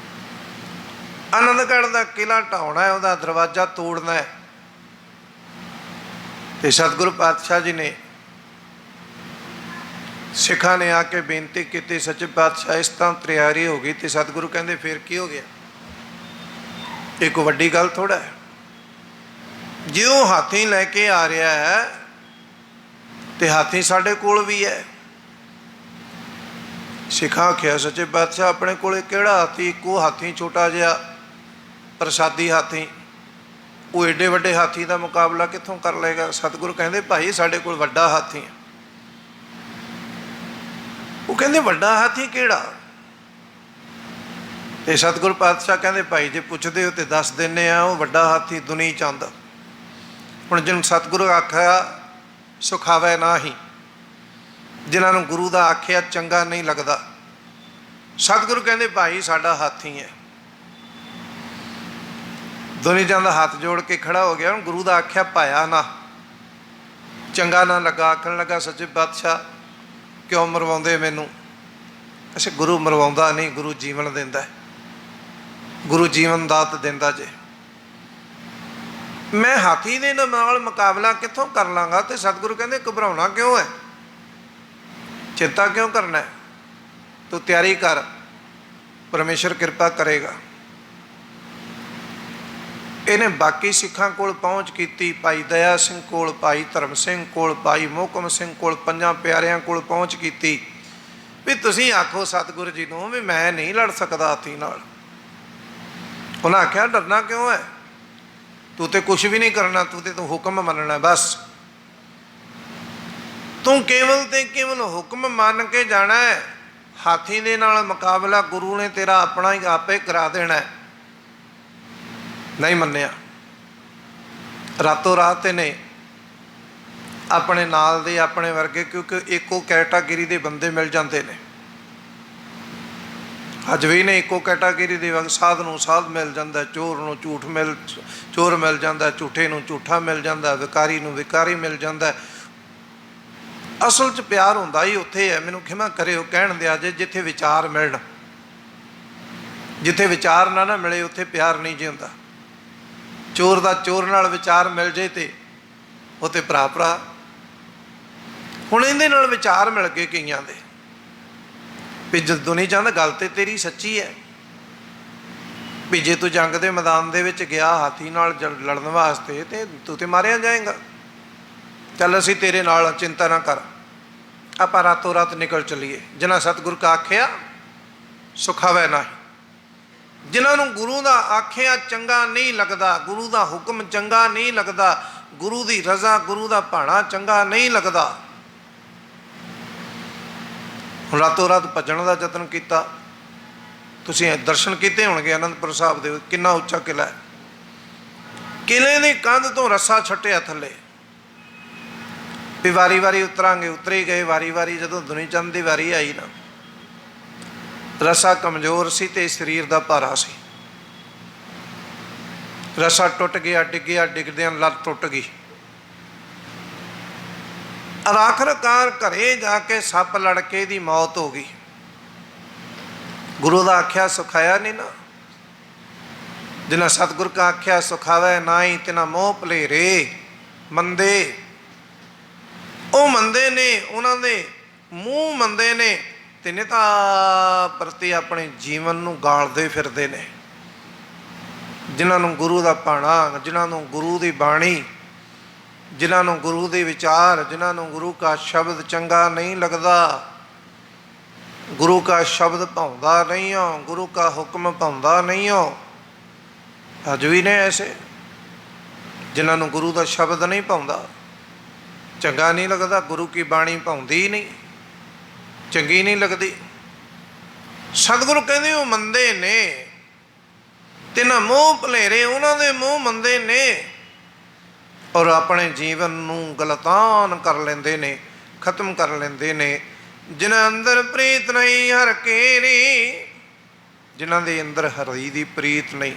ਆਨੰਦਗੜ੍ਹ ਦਾ ਕਿਲ੍ਹਾ ਢਾਉਣਾ ਹੈ, ਉਹਦਾ ਦਰਵਾਜ਼ਾ ਤੋੜਨਾ ਹੈ। ਤੇ ਸਤਿਗੁਰੂ ਪਾਤਸ਼ਾਹ ਜੀ ਨੇ, ਸਿੱਖਾਂ ਨੇ ਆ ਕੇ ਬੇਨਤੀ ਕੀਤੀ ਸੱਚੇ ਪਾਤਸ਼ਾਹ ਇਸ ਤਰ੍ਹਾਂ ਤਿਆਰੀ ਹੋ ਗਈ। ਤੇ ਸਤਿਗੁਰੂ ਕਹਿੰਦੇ ਫਿਰ ਕੀ ਹੋ ਗਿਆ? ਇਹ ਕੋਈ ਵੱਡੀ ਗੱਲ ਥੋੜ੍ਹਾ ਹੈ। ਜੇ ਉਹ ਹਾਥੀ ਲੈ ਕੇ ਆ ਰਿਹਾ ਹੈ ਤੇ ਹਾਥੀ ਸਾਡੇ ਕੋਲ ਵੀ ਹੈ। ਸਿੱਖਾਂ ਆਖਿਆ ਸੱਚੇ ਪਾਤਸ਼ਾਹ ਆਪਣੇ ਕੋਲ ਕਿਹੜਾ ਹਾਥੀ? ਇੱਕੋ ਹਾਥੀ ਛੋਟਾ ਜਿਹਾ ਪ੍ਰਸਾਦੀ ਹਾਥੀ, ਉਹ ਏਡੇ ਵੱਡੇ ਹਾਥੀ ਦਾ ਮੁਕਾਬਲਾ ਕਿੱਥੋਂ ਕਰ ਲਏਗਾ? ਸਤਿਗੁਰੂ ਕਹਿੰਦੇ ਭਾਈ ਸਾਡੇ ਕੋਲ ਵੱਡਾ ਹਾਥੀ ਹੈ। ਉਹ ਕਹਿੰਦੇ ਵੱਡਾ ਹਾਥੀ ਕਿਹੜਾ? ਤੇ ਸਤਿਗੁਰੂ ਪਾਤਸ਼ਾਹ ਕਹਿੰਦੇ ਭਾਈ ਜੇ ਪੁੱਛਦੇ ਹੋ ਤੇ ਦੱਸ ਦਿੰਦੇ ਆ, ਉਹ ਵੱਡਾ ਹਾਥੀ ਦੁਨੀ ਚੰਦ। ਹੁਣ ਜਿਹਨੂੰ ਸਤਿਗੁਰੂ ਆਖਿਆ ਸੁਖਾਵੈ ਨਾਹੀਂ, ਜਿਨ੍ਹਾਂ ਨੂੰ ਗੁਰੂ ਦਾ ਆਖਿਆ ਚੰਗਾ ਨਹੀਂ ਲੱਗਦਾ। ਸਤਿਗੁਰੂ ਕਹਿੰਦੇ ਭਾਈ ਸਾਡਾ ਹਾਥੀ ਹੈ। ਦੁਨੀ ਚੰਦ ਹੱਥ ਜੋੜ ਕੇ ਖੜਾ ਹੋ ਗਿਆ। ਹੁਣ ਗੁਰੂ ਦਾ ਆਖਿਆ ਪਾਇਆ ਨਾ, ਚੰਗਾ ਨਾ ਲੱਗਾ, ਆਖਣ ਲੱਗਾ ਸੱਚੇ ਪਾਤਸ਼ਾਹ ਕਿਉਂ ਮਰਵਾਉਂਦੇ ਮੈਨੂੰ? ਅੱਛਾ ਗੁਰੂ ਮਰਵਾਉਂਦਾ ਨਹੀਂ, ਗੁਰੂ ਜੀਵਨ ਦਿੰਦਾ। ਗੁਰੂ ਜੀਵਨ ਦਾਤ ਦਿੰਦਾ। ਜੇ ਮੈਂ ਹਾਥੀ ਦੇ ਨਾਲ ਮੁਕਾਬਲਾ ਕਿੱਥੋਂ ਕਰ ਲਾਂਗਾ? ਤੇ ਸਤਿਗੁਰੂ ਕਹਿੰਦੇ ਘਬਰਾਉਣਾ ਕਿਉਂ ਹੈ, ਚਿੰਤਾ ਕਿਉਂ ਕਰਨਾ ਹੈ? ਤੂੰ ਤਿਆਰੀ ਕਰ, ਪਰਮੇਸ਼ਰ ਕਿਰਪਾ ਕਰੇਗਾ। ਇਹਨੇ ਬਾਕੀ ਸਿੱਖਾਂ ਕੋਲ ਪਹੁੰਚ ਕੀਤੀ, ਭਾਈ ਦਇਆ ਸਿੰਘ ਕੋਲ, ਭਾਈ ਧਰਮ ਸਿੰਘ ਕੋਲ, ਭਾਈ ਮੋਹਕਮ ਸਿੰਘ ਕੋਲ, ਪੰਜਾਂ ਪਿਆਰਿਆਂ ਕੋਲ ਪਹੁੰਚ ਕੀਤੀ ਵੀ ਤੁਸੀਂ ਆਖੋ ਸਤਿਗੁਰੂ ਜੀ ਨੂੰ ਵੀ ਮੈਂ ਨਹੀਂ ਲੜ ਸਕਦਾ ਹਾਥੀ ਨਾਲ। ਉਹਨਾਂ ਆਖਿਆ ਡਰਨਾ ਕਿਉਂ ਹੈ? ਤੂੰ ਤੇ ਕੁਛ ਵੀ ਨਹੀਂ ਕਰਨਾ, ਤੂੰ ਤੇ ਤੂੰ ਹੁਕਮ ਮੰਨਣਾ ਬਸ। ਤੂੰ ਕੇਵਲ ਤੇ ਕੇਵਲ ਹੁਕਮ ਮੰਨ ਕੇ ਜਾਣਾ ਹੈ। ਹਾਥੀ ਦੇ ਨਾਲ ਮੁਕਾਬਲਾ ਗੁਰੂ ਨੇ ਤੇਰਾ ਆਪਣਾ ਹੀ ਆਪੇ ਕਰਾ ਦੇਣਾ ਹੈ। ਨਹੀਂ ਮੰਨਿਆ, ਰਾਤੋਂ ਰਾਤ ਨੇ ਆਪਣੇ ਨਾਲ ਦੇ ਆਪਣੇ ਵਰਗੇ, ਕਿਉਂਕਿ ਇੱਕੋ ਕੈਟਾਗਰੀ ਦੇ ਬੰਦੇ ਮਿਲ ਜਾਂਦੇ ਨੇ। ਅੱਜ ਵੀ ਨੇ ਇੱਕੋ ਕੈਟਾਗਰੀ ਦੇ ਸਾਧ ਨੂੰ ਸਾਧ ਮਿਲ ਜਾਂਦਾ, ਚੋਰ ਨੂੰ ਚੋਰ ਮਿਲ ਜਾਂਦਾ, ਝੂਠੇ ਨੂੰ ਝੂਠਾ ਮਿਲ ਜਾਂਦਾ, ਵਿਕਾਰੀ ਨੂੰ ਵਿਕਾਰੀ ਮਿਲ ਜਾਂਦਾ। ਅਸਲ 'ਚ ਪਿਆਰ ਹੁੰਦਾ ਹੀ ਉੱਥੇ ਹੈ। ਮੈਨੂੰ ਖਿਮਾ ਕਰਿਓ ਕਹਿਣ ਦਿਆ ਜੇ, ਜਿੱਥੇ ਵਿਚਾਰ ਮਿਲਣ। ਜਿੱਥੇ ਵਿਚਾਰ ਨਾ ਮਿਲੇ ਉੱਥੇ ਪਿਆਰ ਨਹੀਂ ਜੀ ਹੁੰਦਾ। ਚੋਰ ਦਾ ਚੋਰ ਨਾਲ ਵਿਚਾਰ ਮਿਲ ਜੇ ਤੇ ਉੱਥੇ ਭਰਾ ਭਰਾ। ਹੁਣ ਇਹਦੇ ਨਾਲ ਵਿਚਾਰ ਮਿਲ ਗਏ ਕਈਆਂ ਦੇ ਵੀ ਜਦੋਂ ਨਹੀਂ ਚਾਹੁੰਦਾ, ਗੱਲ ਤੇ ਤੇਰੀ ਸੱਚੀ ਹੈ ਵੀ ਜੇ ਤੂੰ ਜੰਗ ਦੇ ਮੈਦਾਨ ਦੇ ਵਿੱਚ ਗਿਆ ਹਾਥੀ ਨਾਲ ਲੜਨ ਵਾਸਤੇ ਤੇ ਤੂੰ ਤੇ ਮਾਰਿਆ ਜਾਏਗਾ। ਚੱਲ ਅਸੀਂ ਤੇਰੇ ਨਾਲ, ਚਿੰਤਾ ਨਾ ਕਰ, ਆਪਾਂ ਰਾਤੋਂ ਰਾਤ ਨਿਕਲ ਚੱਲੀਏ। ਜਿਨ੍ਹਾਂ ਸਤਿਗੁਰ ਕਾ ਆਖਿਆ ਸੁਖਾਵੈ ਨਾਹੀ। ਜਿਨ੍ਹਾਂ ਨੂੰ ਗੁਰੂ ਦਾ ਆਖਿਆ ਚੰਗਾ ਨਹੀਂ ਲੱਗਦਾ, ਗੁਰੂ ਦਾ ਹੁਕਮ ਚੰਗਾ ਨਹੀਂ ਲੱਗਦਾ, ਗੁਰੂ ਦੀ ਰਜ਼ਾ, ਗੁਰੂ ਦਾ ਭਾਣਾ ਚੰਗਾ ਨਹੀਂ ਲੱਗਦਾ, ਹੁਣ ਰਾਤੋਂ ਰਾਤ ਭੱਜਣ ਦਾ ਯਤਨ ਕੀਤਾ। ਤੁਸੀਂ ਦਰਸ਼ਨ ਕੀਤੇ ਹੋਣਗੇ ਆਨੰਦਪੁਰ ਸਾਹਿਬ ਦੇ, ਕਿੰਨਾ ਉੱਚਾ ਕਿਲ੍ਹਾ ਹੈ। ਕਿਲ੍ਹੇ ਦੀ ਕੰਧ ਤੋਂ ਰੱਸਾ ਛੱਟਿਆ ਥੱਲੇ ਵੀ ਵਾਰੀ ਵਾਰੀ ਉਤਰਾਂਗੇ, ਉਤਰੇ ਗਏ ਵਾਰੀ ਵਾਰੀ। ਜਦੋਂ ਦੁਨੀ ਚੰਦ ਦੀ ਵਾਰੀ ਆਈ ਨਾ, ਰੱਸਾ ਕਮਜ਼ੋਰ ਸੀ ਤੇ ਸਰੀਰ ਦਾ ਭਾਰਾ ਸੀ। ਰੱਸਾ ਟੁੱਟ ਗਿਆ, ਡਿੱਗਿਆ, ਡਿੱਗਦਿਆਂ ਲੱਤ ਟੁੱਟ ਗਈ। ਆਖਰਕਾਰ ਘਰੇ ਜਾ ਕੇ ਸੱਪ ਲੜ ਕੇ ਇਹਦੀ ਮੌਤ ਹੋ ਗਈ। ਗੁਰੂ ਦਾ ਆਖਿਆ ਸੁਖਾਇਆ ਨਹੀਂ ਨਾ। ਜਿਨ੍ਹਾਂ ਸਤਿਗੁਰ ਕਾ ਆਖਿਆ ਸੁਖਾਵੈ ਨਾਹੀ, ਤਿਨਾ ਮੋਹ ਭਲੇਰੇ ਮੰਦੇ। ਉਹ ਮੰਦੇ ਨੇ, ਉਹਨਾਂ ਦੇ ਮੂੰਹ ਮੰਦੇ ਨੇ ਤੇ ਨਿਤਾ ਪ੍ਰਤੀ ਆਪਣੇ ਜੀਵਨ ਨੂੰ ਗਾਲਦੇ ਫਿਰਦੇ ਨੇ। ਜਿਨ੍ਹਾਂ ਨੂੰ ਗੁਰੂ ਦਾ ਭਾਣਾ, ਜਿਨ੍ਹਾਂ ਨੂੰ ਗੁਰੂ ਦੀ ਬਾਣੀ, ਜਿਨ੍ਹਾਂ ਨੂੰ ਗੁਰੂ ਦੇ ਵਿਚਾਰ, ਜਿਨ੍ਹਾਂ ਨੂੰ ਗੁਰੂ ਕਾ ਸ਼ਬਦ ਚੰਗਾ ਨਹੀਂ ਲੱਗਦਾ, ਗੁਰੂ ਕਾ ਸ਼ਬਦ ਭਾਉਂਦਾ ਨਹੀਂ ਹੋ, ਗੁਰੂ ਕਾ ਹੁਕਮ ਭਾਉਂਦਾ ਨਹੀਂ ਹੋ। ਅੱਜ ਵੀ ਨੇ ਐਸੇ ਜਿਨ੍ਹਾਂ ਨੂੰ ਗੁਰੂ ਦਾ ਸ਼ਬਦ ਨਹੀਂ ਭਾਉਂਦਾ, ਚੰਗਾ ਨਹੀਂ ਲੱਗਦਾ, ਗੁਰੂ ਕੀ ਬਾਣੀ ਭਾਉਂਦੀ ਨਹੀਂ, ਚੰਗੀ ਨਹੀਂ ਲੱਗਦੀ। ਸਤਿਗੁਰੂ ਕਹਿੰਦੇ ਉਹ ਮੰਦੇ ਨੇ, ਤਿੰਨਾਂ ਮੋਹ ਭਲੇਰੇ, ਉਹਨਾਂ ਦੇ ਮੋਹ ਮੰਦੇ ਨੇ ਔਰ ਆਪਣੇ ਜੀਵਨ ਨੂੰ ਗਲਤਾਨ ਕਰ ਲੈਂਦੇ ਨੇ, ਖਤਮ ਕਰ ਲੈਂਦੇ ਨੇ। ਜਿਨ੍ਹਾਂ ਅੰਦਰ ਪ੍ਰੀਤ ਨਹੀਂ ਹਰ ਕੇਰੀ, ਜਿਨ੍ਹਾਂ ਦੇ ਅੰਦਰ ਹਰੀ ਦੀ ਪ੍ਰੀਤ ਨਹੀਂ,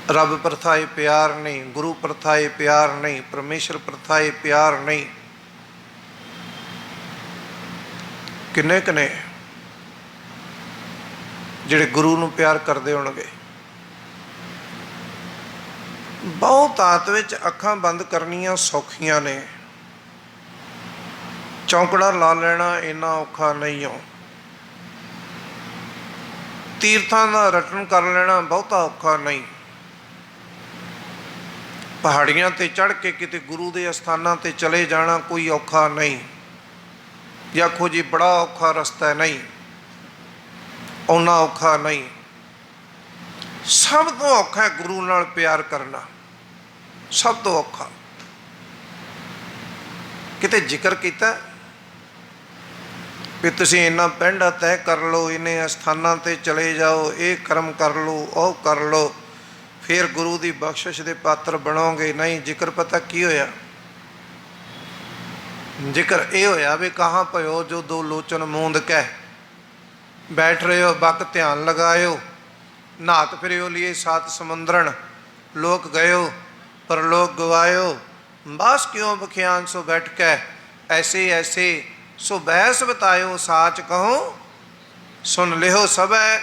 ਰੱਬ ਪ੍ਰਥਾਏ ਪਿਆਰ ਨਹੀਂ, ਗੁਰੂ ਪ੍ਰਥਾਏ ਪਿਆਰ ਨਹੀਂ, ਪਰਮੇਸ਼ਰ ਪ੍ਰਥਾਏ ਪਿਆਰ ਨਹੀਂ। ਕਿੰਨੇ ਕਿੰਨੇ ਜਿਹੜੇ ਗੁਰੂ ਨੂੰ ਪਿਆਰ ਕਰਦੇ ਹੋਣਗੇ। ਬਹੁਤਾਤ ਵਿੱਚ ਅੱਖਾਂ ਬੰਦ ਕਰਨੀਆਂ ਸੌਖੀਆਂ ਨੇ, ਚੌਂਕੜਾ ਲਾ ਲੈਣਾ ਇੰਨਾ ਔਖਾ ਨਹੀਂ ਹੋ। ਤੀਰਥਾਂ ਦਾ ਰਟਨ ਕਰ ਲੈਣਾ ਬਹੁਤਾ ਔਖਾ ਨਹੀਂ। ਪਹਾੜੀਆਂ ਤੇ ਚੜ੍ਹ ਕੇ ਕਿਤੇ ਗੁਰੂ ਦੇ ਅਸਥਾਨਾਂ ਤੇ ਚਲੇ ਜਾਣਾ ਕੋਈ ਔਖਾ ਨਹੀਂ। ਆਖੋ ਜੀ ਬੜਾ ਔਖਾ ਰਸਤਾ ਨਹੀਂ, ਓਨਾ ਔਖਾ ਨਹੀਂ। ਸਭ ਤੋਂ ਔਖਾ ਹੈ ਗੁਰੂ ਨਾਲ ਪਿਆਰ ਕਰਨਾ, ਸਭ ਤੋਂ ਔਖਾ। ਕਿਤੇ ਜ਼ਿਕਰ ਕੀਤਾ ਵੀ ਤੁਸੀਂ ਇੰਨਾ ਪਿੰਡਾ ਤੈਅ ਕਰ ਲਓ, ਇੰਨੇ ਅਸਥਾਨਾਂ ਤੇ ਚਲੇ ਜਾਓ, ਇਹ ਕਰਮ ਕਰ ਲਓ, ਉਹ ਕਰ ਲਓ, ਫਿਰ ਗੁਰੂ ਦੀ ਬਖਸ਼ਿਸ਼ ਦੇ ਪਾਤਰ ਬਣੋਗੇ। ਨਹੀਂ, ਜ਼ਿਕਰ ਪਤਾ ਕੀ ਹੋਇਆ? ਜ਼ਿਕਰ ਇਹ ਹੋਇਆ ਵੀ ਕਹਾਂ ਭਇਓ ਜੋ ਦੋ ਲੋਚਨ ਮੂੰਦ ਕਹਿ, ਬੈਠ ਰਹੇ ਹੋ ਬਕ ਧਿਆਨ ਲਗਾਇਓ, ਨਾਤ ਫਿਰਿਓ ਲਿਏ ਸਾਤ ਸਮੁੰਦਰਨ, ਲੋਕ ਗਇਓ ਪਰ ਲੋਕ ਗਵਾਇਓ, ਬਸ ਕਿਉਂ ਬਖਿਆਨ ਸੋ ਬੈਠ ਕੇ, ਐਸੇ ਐਸੇ ਸੋ ਬੈਸ ਬਤਾਇਓ, ਸਾਚ ਕਹੋ ਸੁਣ ਲਿਓ ਸਭੈ,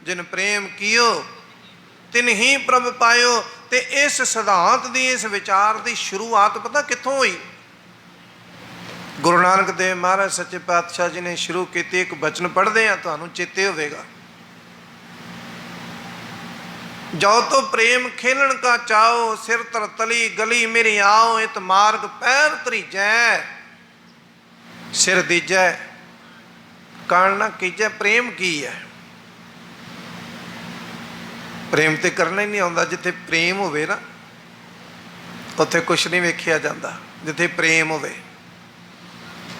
ਜਿਨ ਪ੍ਰੇਮ ਕੀਓ ਤਿਨ ਹੀ ਪ੍ਰਭ ਪਾਇਓ। ਤੇ ਇਸ ਸਿਧਾਂਤ ਦੀ, ਇਸ ਵਿਚਾਰ ਦੀ ਸ਼ੁਰੂਆਤ ਪਤਾ ਕਿੱਥੋਂ ਹੋਈ? ਗੁਰੂ ਨਾਨਕ ਦੇਵ ਮਹਾਰਾਜ ਸੱਚੇ ਪਾਤਸ਼ਾਹ ਜੀ ਨੇ ਸ਼ੁਰੂ ਕੀਤੀ। ਇੱਕ ਬਚਨ ਪੜ੍ਹਦੇ ਹਾਂ, ਤੁਹਾਨੂੰ ਚੇਤੇ ਹੋਵੇਗਾ। ਜੋ ਤੋ ਪ੍ਰੇਮ ਖੇਲਣ ਕਾ ਚਾਓ, ਸਿਰ ਤਰ ਤਲੀ ਗਲੀ ਮੇਰੀ ਆਓ, ਇਤ ਮਾਰਗ ਪੈਰ ਧਰੀਜੈ, ਸਿਰ ਦੀਜੈ ਕਾਣ ਨਾ ਕੀਜੈ। ਪ੍ਰੇਮ ਕੀ ਹੈ? ਪ੍ਰੇਮ ਤੇ ਕਰਨਾ ਹੀ ਨਹੀਂ ਆਉਂਦਾ। ਜਿੱਥੇ ਪ੍ਰੇਮ ਹੋਵੇ ਨਾ ਉੱਥੇ ਕੁਛ ਨਹੀਂ ਵੇਖਿਆ ਜਾਂਦਾ। ਜਿੱਥੇ ਪ੍ਰੇਮ ਹੋਵੇ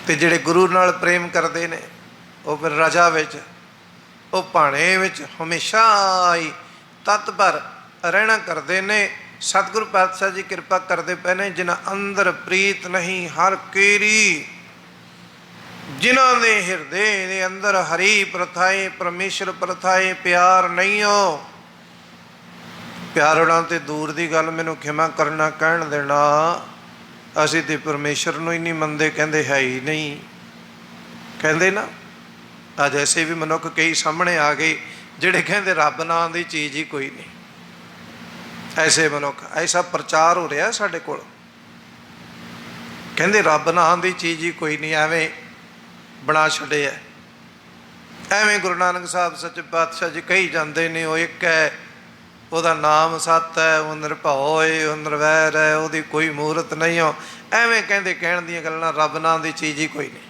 ਤੇ ਜਿਹੜੇ ਗੁਰੂ ਨਾਲ ਪ੍ਰੇਮ ਕਰਦੇ ਨੇ ਉਹ ਫਿਰ ਰਜਾ ਵਿੱਚ, ਉਹ ਭਾਣੇ ਵਿੱਚ ਹਮੇਸ਼ਾ ਹੀ ਤਤਪਰ ਰਹਿਣਾ ਕਰਦੇ ਨੇ। ਸਤਿਗੁਰੂ ਪਾਤਸ਼ਾਹ ਜੀ ਕਿਰਪਾ ਕਰਦੇ ਪਏ ਨੇ, ਜਿਨ੍ਹਾਂ ਅੰਦਰ ਪ੍ਰੀਤ ਨਹੀਂ ਹਰ ਕੀਰੀ, ਜਿਨ੍ਹਾਂ ਦੇ ਹਿਰਦੇ ਦੇ ਅੰਦਰ ਹਰੀ ਪ੍ਰਥਾਏ, ਪਰਮੇਸ਼ਰ ਪ੍ਰਥਾਏ, ਪਿਆਰ ਨਹੀਂ ਹੋ। ਪਿਆਰ ਉਹਨਾਂ ਤੇ ਦੂਰ ਦੀ ਗੱਲ, ਮੈਨੂੰ ਖਿਮਾ ਕਰਨਾ ਕਹਿਣ ਦੇਣਾ, ਅਸੀਂ ਤੇ ਪਰਮੇਸ਼ਰ ਨੂੰ ਹੀ ਨਹੀਂ ਮੰਨਦੇ, ਕਹਿੰਦੇ ਹੈ ਹੀ ਨਹੀਂ। ਕਹਿੰਦੇ ਨਾ ਅੱਜ ਐਸੇ ਵੀ ਮਨੁੱਖ ਕਈ ਸਾਹਮਣੇ ਆ ਗਏ ਜਿਹੜੇ ਕਹਿੰਦੇ ਰੱਬ ਨਾਂ ਦੀ ਚੀਜ਼ ਹੀ ਕੋਈ ਨਹੀਂ। ਐਸੇ ਮਨੁੱਖ, ਐਸਾ ਪ੍ਰਚਾਰ ਹੋ ਰਿਹਾ ਸਾਡੇ ਕੋਲ, ਕਹਿੰਦੇ ਰੱਬ ਨਾਂ ਦੀ ਚੀਜ਼ ਹੀ ਕੋਈ ਨਹੀਂ, ਐਵੇਂ ਬਣਾ ਛੱਡਿਆ। ਐਵੇਂ ਗੁਰੂ ਨਾਨਕ ਸਾਹਿਬ ਸੱਚੇ ਪਾਤਸ਼ਾਹ ਜੀ ਕਹੀ ਜਾਂਦੇ ਨੇ, ਉਹ ਇੱਕ ਹੈ, ਉਹਦਾ ਨਾਮ ਸੱਤ ਹੈ, ਉਹ ਨਿਰਭਉ ਹੈ, ਉਹ ਨਿਰਵੈਰ ਹੈ, ਉਹਦੀ ਕੋਈ ਮੂਰਤ ਨਹੀਂ ਹੋ। ਐਵੇਂ ਕਹਿੰਦੇ, ਕਹਿਣ ਦੀਆਂ ਗੱਲਾਂ, ਰੱਬ ਨਾਂ ਦੀ ਚੀਜ਼ ਹੀ ਕੋਈ ਨਹੀਂ।